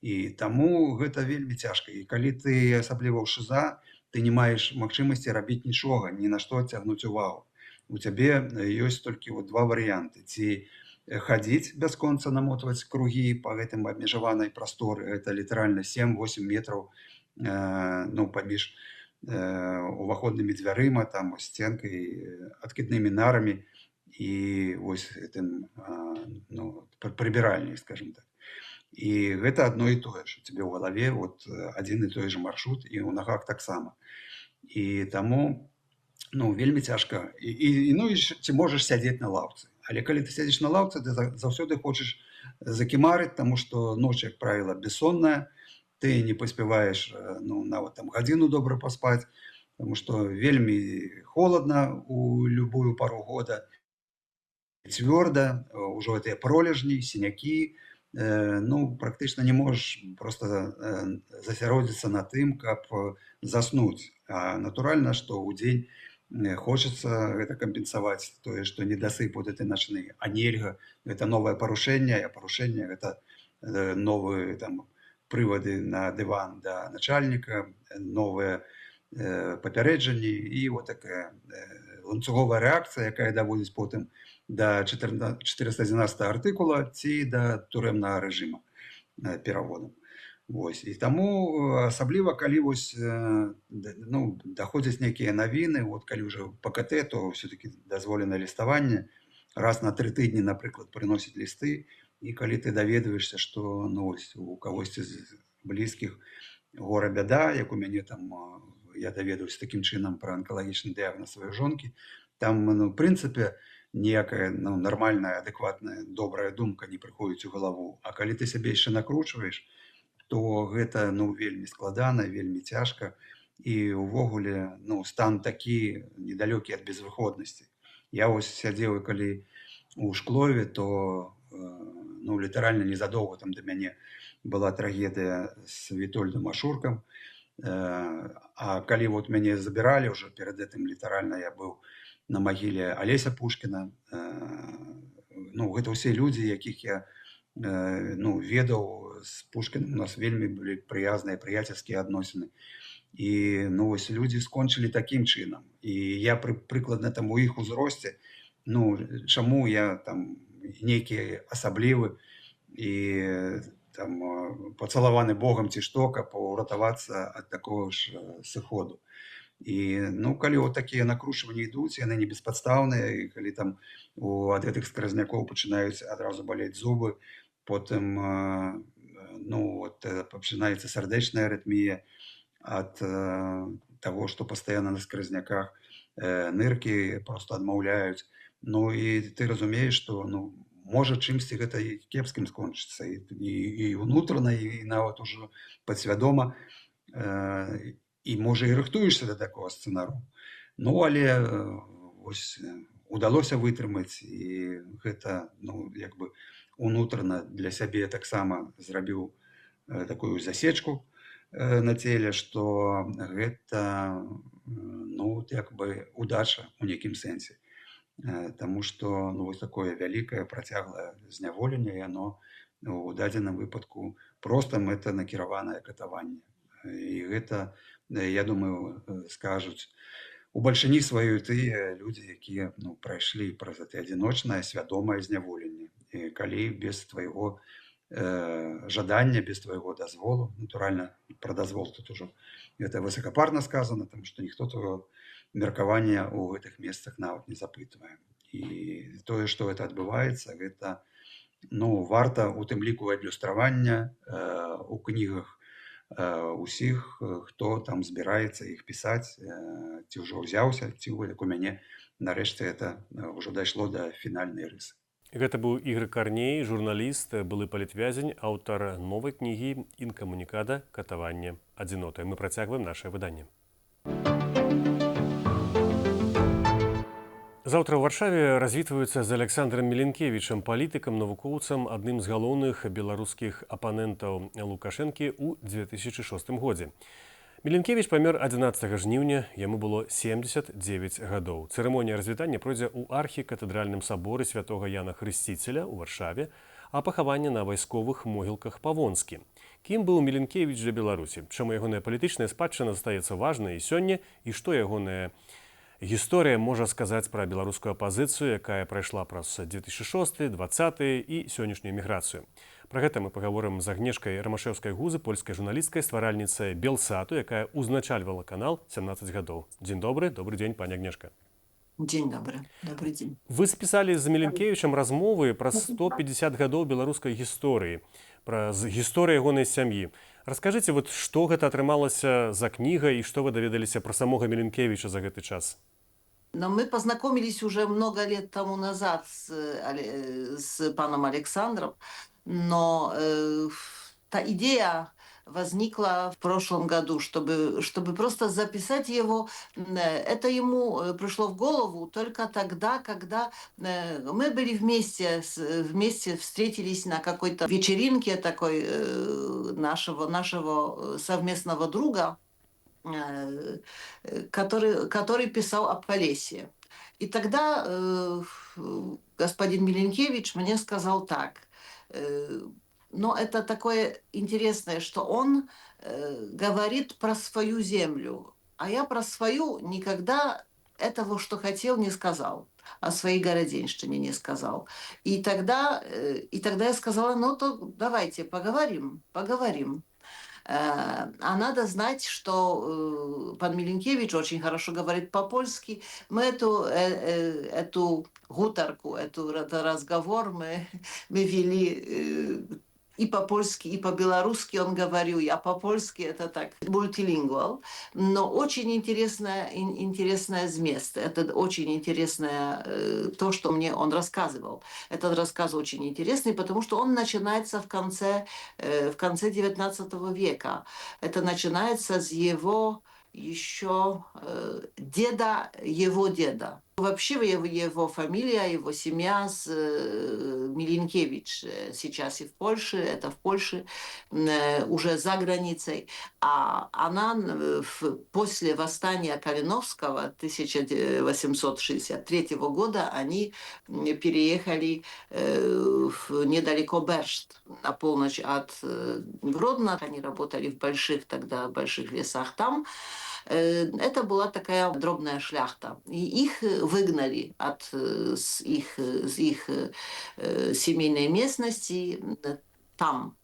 І таму гэта вельмі цяжка. І калі ты асабліва ў шыза, ты не маеш магчымасці рабіць нічога, ні на што цягнуць увагу. У цябе ёсць толькі вот два варыянты. Ці хадзіць бясконца, намотваць кругі па гэтым абмежаванай прасторы, гэта літаральна 7-8 метраў ну, паміж уваходнымі дзвярыма, там, сценкай, адкіднымі нарамі і вось гэтым ну, прыбіральняй, скажем так. І гэта адно і тое, што цябе ў галаве вот, адзін і той жа маршрут, і ў нагах таксама. І таму ну, вельмі цяжка. Ну, і ці можаш сядзець на лаўцы. Але калі ты сядзіш на лаўцы, ты заўсёды хочаш закімарыць, таму што ноч, як правіла, бессонная, ты не паспяваеш нават там гадзіну добра паспаць, таму што вельмі холодна у любую пару года, цвёрда, ўжо гэтыя пролежні, сінякі, практычна не можаш проста засяродзіцца на тым, каб заснуць. А натуральна, што ўдзень хочацца гэта кампенсаваць тое, што недасып вот гэты начны, а нельга. Гэта новае парушэнне, а парушэнне гэта новыя там прывады на дыван да начальніка, новыя папярэджанні і вот такая ланцуговая рэакцыя, якая даводзіць потым да 411 артыкула ці да турэмнага рэжыма пераводам. Вось. І таму асабліва калі вось даходзяць нейкія навіны, вот калі ўжо ПКТ, то все-таки дазволена ліставанне, раз на 3 тыдні, напрыклад, прыносіць лісты, і калі ты даведваешся, што у кагосьці з блізкіх гора бяда, як у мяне там, я даведаюсь такім чынам пра анкалагічны дыягназ сваёй жонкі, там, в прынцыпе, ніякая нармальная, адэкватная, добрая думка не прыходзіць у галаву. А калі ты сябе яшчэ накручваеш, то гэта вельмі складана, вельмі цяжка, і ўвогуле стан такі недалёкі ад безвыходнасці. Я вось сядзеў, калі у Шклове, то літаральна незадоўга там да мяне была трагедыя з Вітольдам Ашуркам, а калі вот мяне забіралі ўжо перад гэтым, літаральна я быў на магіле Алеся Пушкіна, гэта ўсе людзі, якіх я ведаў. З Пушкіным у нас вельмі былі прыязныя, прыяцельскія адносіны. І вось людзі скончылі такім чынам. І я прыкладна там у іх узросце, чаму я там нейкі асаблівы і там пацалаваны Богам ці што, каб уратавацца ад такого ж сыходу. І калі вот такія накручванні ідуць, яны не беспадстаўныя, і калі там ад гэтых скразнякоў пачынаюць адразу балець зубы, потым пачынаецца сардэчная арытмія ад таго, што пастаянна на скразняках ныркі проста адмаўляюць. І ты разумееш, што можа чымсьці гэта і кепскім скончыцца, і ўнутрана, і нават ужо падсвядома, і можа і рыхтуешся да такога сцэнару. Але вось удалося вытрымаць, і гэта унутрана для сябе таксама зрабіў такую засечку на целе, што гэта удача у нейкім сэнсе. Таму што вось такое вялікае працяглае зняволенне, яно у дадзеным выпадку проста мэтанакіраванае катаванне. І гэта, я думаю, скажуць у бальшыні сваёй тыя людзі, якія прайшлі праз гэта адзіночнае свядомае зняволенне. І калі без твайго жадання, без твайго дазволу, натуральна, пра дазвол тут ужо гэта высакапарна сказана, таму што ніхто твайго меркавання ў гэтых месцах нават не запытвае. І тое, што гэта адбываецца, гэта варта у тым ліку адлюстравання у кнігах усіх, хто там збіраецца іх пісаць, ці ўжо ўзяўся, ці як у мяне нарэшце это ўжо дайшло да фінальнай рысы. Гэта быў Ігор Карней, журналіст, былы палітвязень, аўтар новай кнігі «Інкамунікада. Катаванне адзінотай». Мы працягваем нашае выданне. Заўтра ў Варшаве развітваюцца з Александром Міленкевічам, палітыкам, навукоўцам, адным з галоўных беларускіх апанентаў Лукашэнкі ў 2006 годзе. Міленкевіч памёр 11 жніўня, яму было 79 гадоў. Цырымонія развітання пройдзе ў архікатэдральным саборы святога Яна Хрысціцеля ў Варшаве, а пахаванне на вайсковых могілках Павонскі. Кім быў Міленкевіч для Беларусі? Чаму ягоная палітычная спадчына застаецца важнай і сёння, і што ягоная гісторыя можа сказаць пра беларускую апазіцыю, якая прайшла праз 2006, 2020 і сённяшнюю міграцыю. Пра гэта мы пагаворым з Агнешкай Рамашэўскай-Гузы, польскай журналісткай, стваральніцай Белсату, якая ўзначальвала канал 17 гадоў. Дзень добры, добрый дзень, пані Агнешка. Дзень добры, добрый дзень. Вы спісалі з Міленкевічам размовы пра 150 гадоў беларускай гісторыі, пра гісторыю ягонай сям'і. Раскажыце, што гэта атрымалася за кніга і што вы даведаліся пра самога Міленкевіча за гэты час? Но мы познакомились уже много лет тому назад с паном Александром. но та идея возникла в прошлом году, чтобы просто записать его. Это ему пришло в голову только тогда, когда мы были вместе встретились на какой-то вечеринке такой нашего совместного друга, который писал о Полесье. И тогда господин Миленкевич мне сказал так, но это такое интересное, что он говорит про свою землю, а я про свою никогда этого, что хотел, не сказал, о своей городенщине не сказал. И тогда я сказала, ну то давайте поговорим. А надо знать, что пан Миленкевич очень хорошо говорит по-польски. Мы эту гутарку, этот разговор мы вели и по-польски, и по-белорусски он говорил, я по-польски это так, мультилингвал. Но очень интересное место. Это очень интересное то, что мне он рассказывал. Этот рассказ очень интересный, потому что он начинается в конце XIX века. Это начинается с его еще деда, его деда. Вообще его фамилия, его семья Миленкевич сейчас и в Польше, это в Польше, уже за границей. А она после восстания Калиновского 1863 года они переехали недалеко Бершт, на полночь от Гродно. Они работали в больших лесах там. Это была такая дробная шляхта. И их выгнали с их семейной местности там.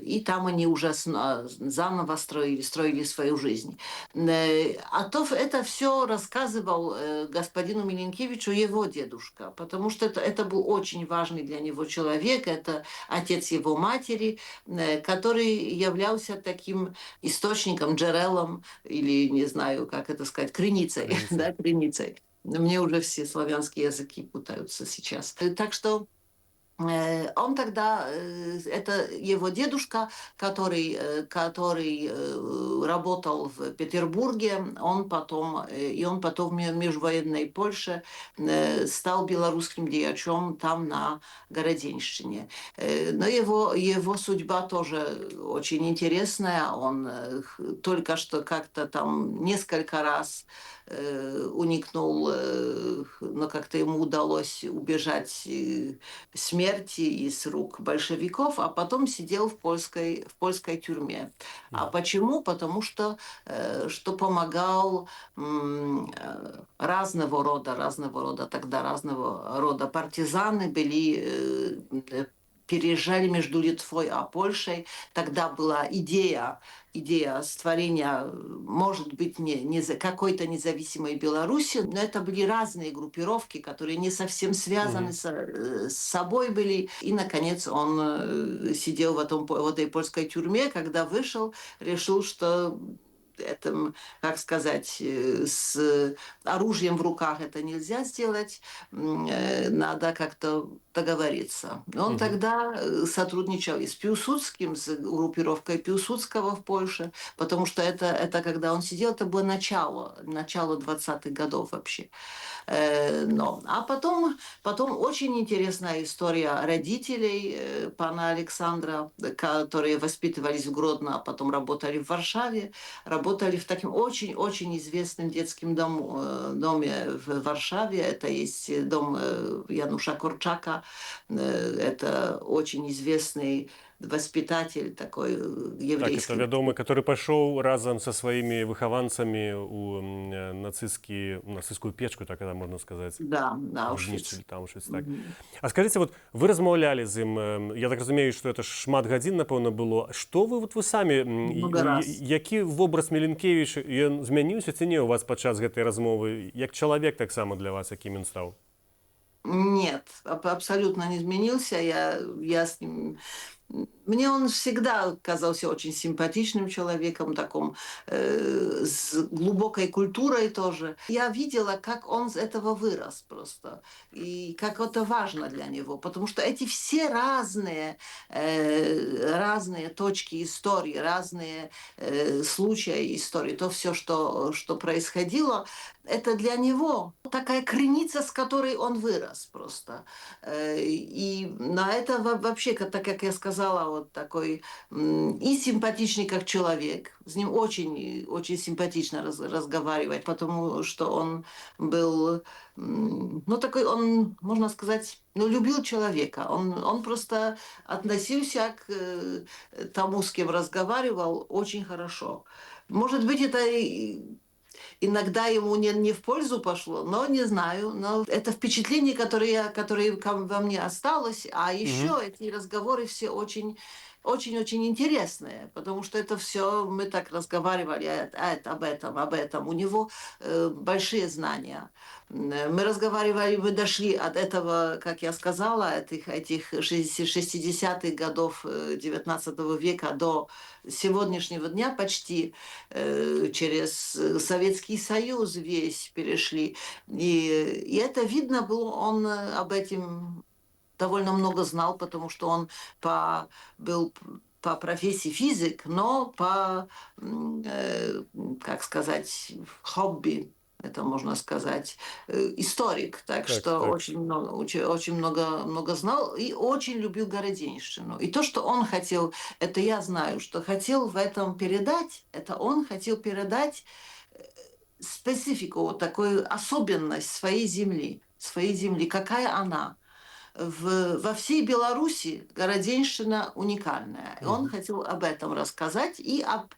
И там они уже заново строили свою жизнь. А то это все рассказывал господину Миленкевичу его дедушка, потому что это был очень важный для него человек, это отец его матери, который являлся таким источником, джерелом, или не знаю, как это сказать, криницей. Да, криницей. Мне уже все славянские языки путаются сейчас. Так что он тогда, это его дедушка, который работал в Петербурге, он потом в межвоенной Польше стал белорусским дьячом там на Городенщине. Но его судьба тоже очень интересная. Он только что как-то там несколько раз уникнул, но как-то ему удалось убежать смерти из рук большевиков, а потом сидел в польской тюрьме. А почему? Потому что помогал разного рода партизаны переезжали между Литвой и Польшей. Тогда была идея створения, может быть, не какой-то независимой Беларуси, но это были разные группировки, которые не совсем связаны с собой были. И, наконец, он сидел в этой польской тюрьме, когда вышел, решил, что это, как сказать, с оружием в руках это нельзя сделать, надо как-то договориться. Он тогда сотрудничал и с Пилсудским, с группировкой Пилсудского в Польше, потому что это когда он сидел, это было начало 20-х годов вообще. А потом очень интересная история родителей пана Александра, которые воспитывались в Гродно, а потом работали в Варшаве, работали в таком очень-очень известном детском доме в Варшаве. Это есть дом Януша Корчака. Это очень известный воспитатель такой еврейский. Так, это вядомы, который пошел разом со своими выхованцами у нацистскую печку, так это можно сказать. Да, Аушвіц. Так. А скажите, вот вы размаўлялі з ім, я так разумею, что это шмат гадзін, напэўна, было. Что вы самі, які вобраз Миленкевича, ён змяніўся ці не у вас падчас гэтай размовы? Як чалавек таксама для вас, якім ён стаў? Нет, абсолютно не изменился. Я с ним... Мне он всегда казался очень симпатичным человеком, таком с глубокой культурой тоже. Я видела, как он с этого вырос просто, и как это важно для него, потому что эти все разные точки истории, разные случаи истории, то все, что происходило, это для него такая крыница, с которой он вырос просто. И на это вообще, так как я сказала, вот такой и симпатичный как человек. С ним очень симпатично разговаривать, потому что он был, ну такой, он, можно сказать, ну, любил человека. Он просто относился к тому, с кем разговаривал, очень хорошо. Может быть, это иногда ему не в пользу пошло, но не знаю. Но это впечатление, которое во мне осталось. А еще эти разговоры все очень интересные, потому что это все мы так разговаривали об этом. У него большие знания. Мы разговаривали, мы дошли от этого, как я сказала, этих 60-х годов XIX века до сегодняшнего дня почти через Советский Союз весь перешли. И это видно было, он об этом довольно много знал, потому что он был по профессии физик, но как сказать, хобби, это можно сказать, историк, так Так, что так. очень много знал и очень любил Городенщину. И то, что он хотел, это я знаю, что хотел в этом передать, это он хотел передать специфику, вот такую особенность своей земли, какая она. Во всей Беларуси Городенщина уникальная. И он хотел об этом рассказать и об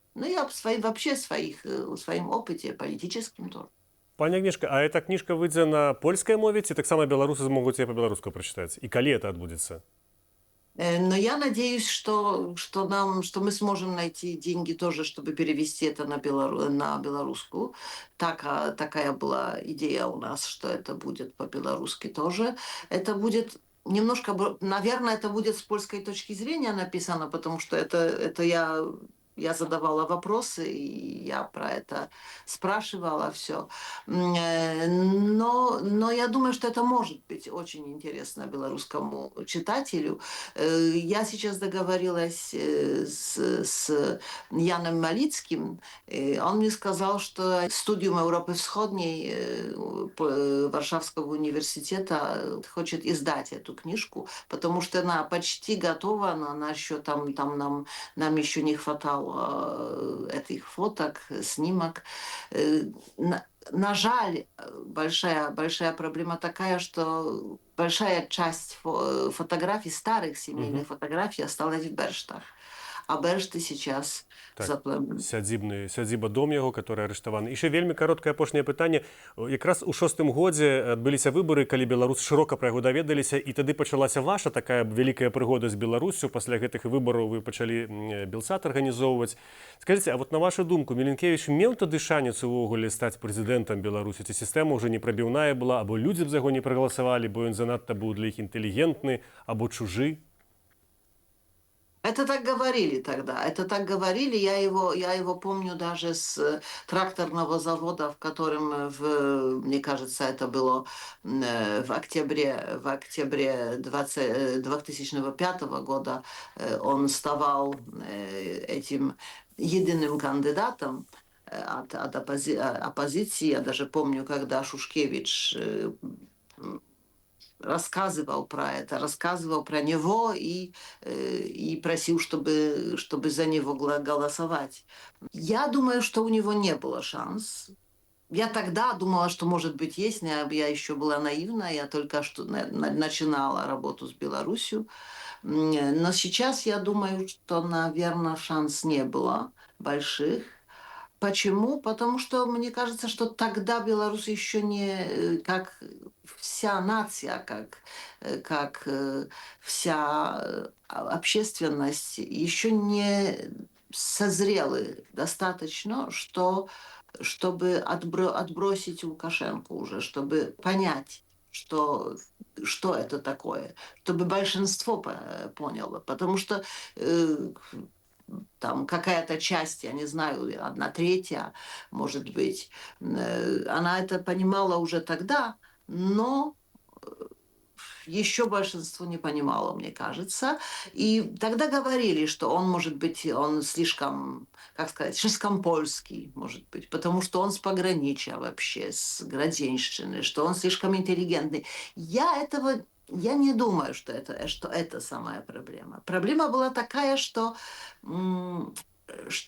своем опыте политическом тоже. Пані Агнешка, а эта кніжка выйдзе на польскай мове, ці таксама беларусы змогуць яе па-беларуску прачытаць? І калі это адбудзецца? Но я надеюсь, что мы сможем найти деньги тоже, чтобы перевести это на белорусскую. Такая была идея у нас, что это будет по-белорусски тоже. Это будет немножко, наверное, это будет с польской точки зрения написано, потому что это я задавала вопросы, и я про это спрашивала все. Но я думаю, что это может быть очень интересно белорусскому читателю. Я сейчас договорилась с Яном Малицким. Он мне сказал, что студиум Европы Всходней Варшавского университета хочет издать эту книжку, потому что она почти готова, но она еще там нам еще не хватало этих фоток, снимок. На жаль, большая проблема такая, что большая часть фотографий, старых семейных фотографий осталась в Берштах. А Бершты сейчас сядзіба дом яго, который арыштаваны. Яшчэ вельмі кароткае апошняе пытанне. Якраз у 6-м годзе адбыліся выбары, калі беларусы шырока пра яго даведаліся, і тады пачалася ваша такая вялікая прыгода з Беларуссю. Пасля гэтых выбараў вы пачалі Белсат арганізоўваць. Скажыце, а вот на вашу думку, Міленкевіч меў тады шанец увогуле стаць прэзідэнтам Беларусі? Ці сістэма ўжо не прабіўная была, або людзі б за яго не прагаласавалі, бо ён занадта быў для іх інтэлігентны, або чужы? Это так говорили тогда, я его помню даже с тракторного завода, в котором, мне кажется, это было в октябре 2005 года, он ставал этим единым кандидатом от оппозиции. Я даже помню, когда Шушкевич рассказывал про него и просил, чтобы за него голосовать. Я думаю, что у него не было шанса. Я тогда думала, что, может быть, есть, но я еще была наивна, я только что начинала работу с Беларусью. Но сейчас я думаю, что, наверное, шанс не было больших. Почему? Потому что мне кажется, что тогда Беларусь еще не как вся нация, как вся общественность еще не созрелы достаточно, чтобы отбросить Лукашенко уже, чтобы понять, что это такое, чтобы большинство поняло. Потому что там какая-то часть, я не знаю, 1/3, может быть, она это понимала уже тогда, но еще большинство не понимало, мне кажется. И тогда говорили, что он, может быть, он слишком, как сказать, слишком польский, может быть, потому что он с пограничья вообще, с Градзенщины, что он слишком интеллигентный. Я не думаю, что это самая проблема. Проблема была такая, что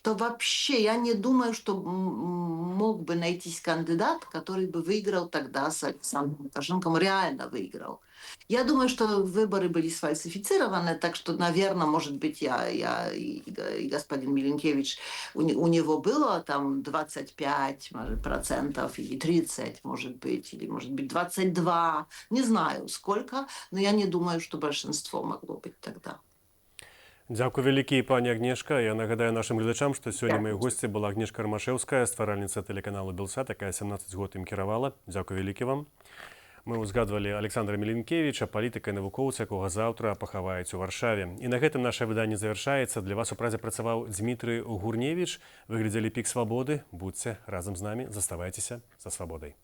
вообще я не думаю, что мог бы найтись кандидат, который бы выиграл тогда с Александром Лукашенко, реально выиграл. Я думаю, что выборы были сфальсифицированы, так что, наверное, может быть, и господин Миленкевич, у него было там 25% или 30, может быть, или, может быть, 22, не знаю сколько, но я не думаю, что большинство могло быть тогда. Дзякуй вялікі, пані Агнешка. Я нагадаю нашим глядачам, што сёння маёй госці была Агнешка Ромашэўская, стваральніца тэлеканалу Белсат, якая 17 год ім кіравала. Дзякуй вялікі вам. Мы узгадвалі Александра Міленкевіча, палітыка і навукоўца, якога заўтра пахаваюць у Варшаве. І на гэтым наша выданне завяршаецца. Для вас у празе працаваў Дмітрый Гурневіч. Вы глядзелі «Пік свабоды». Будьце разам з намі, заставайцеся за свабодай.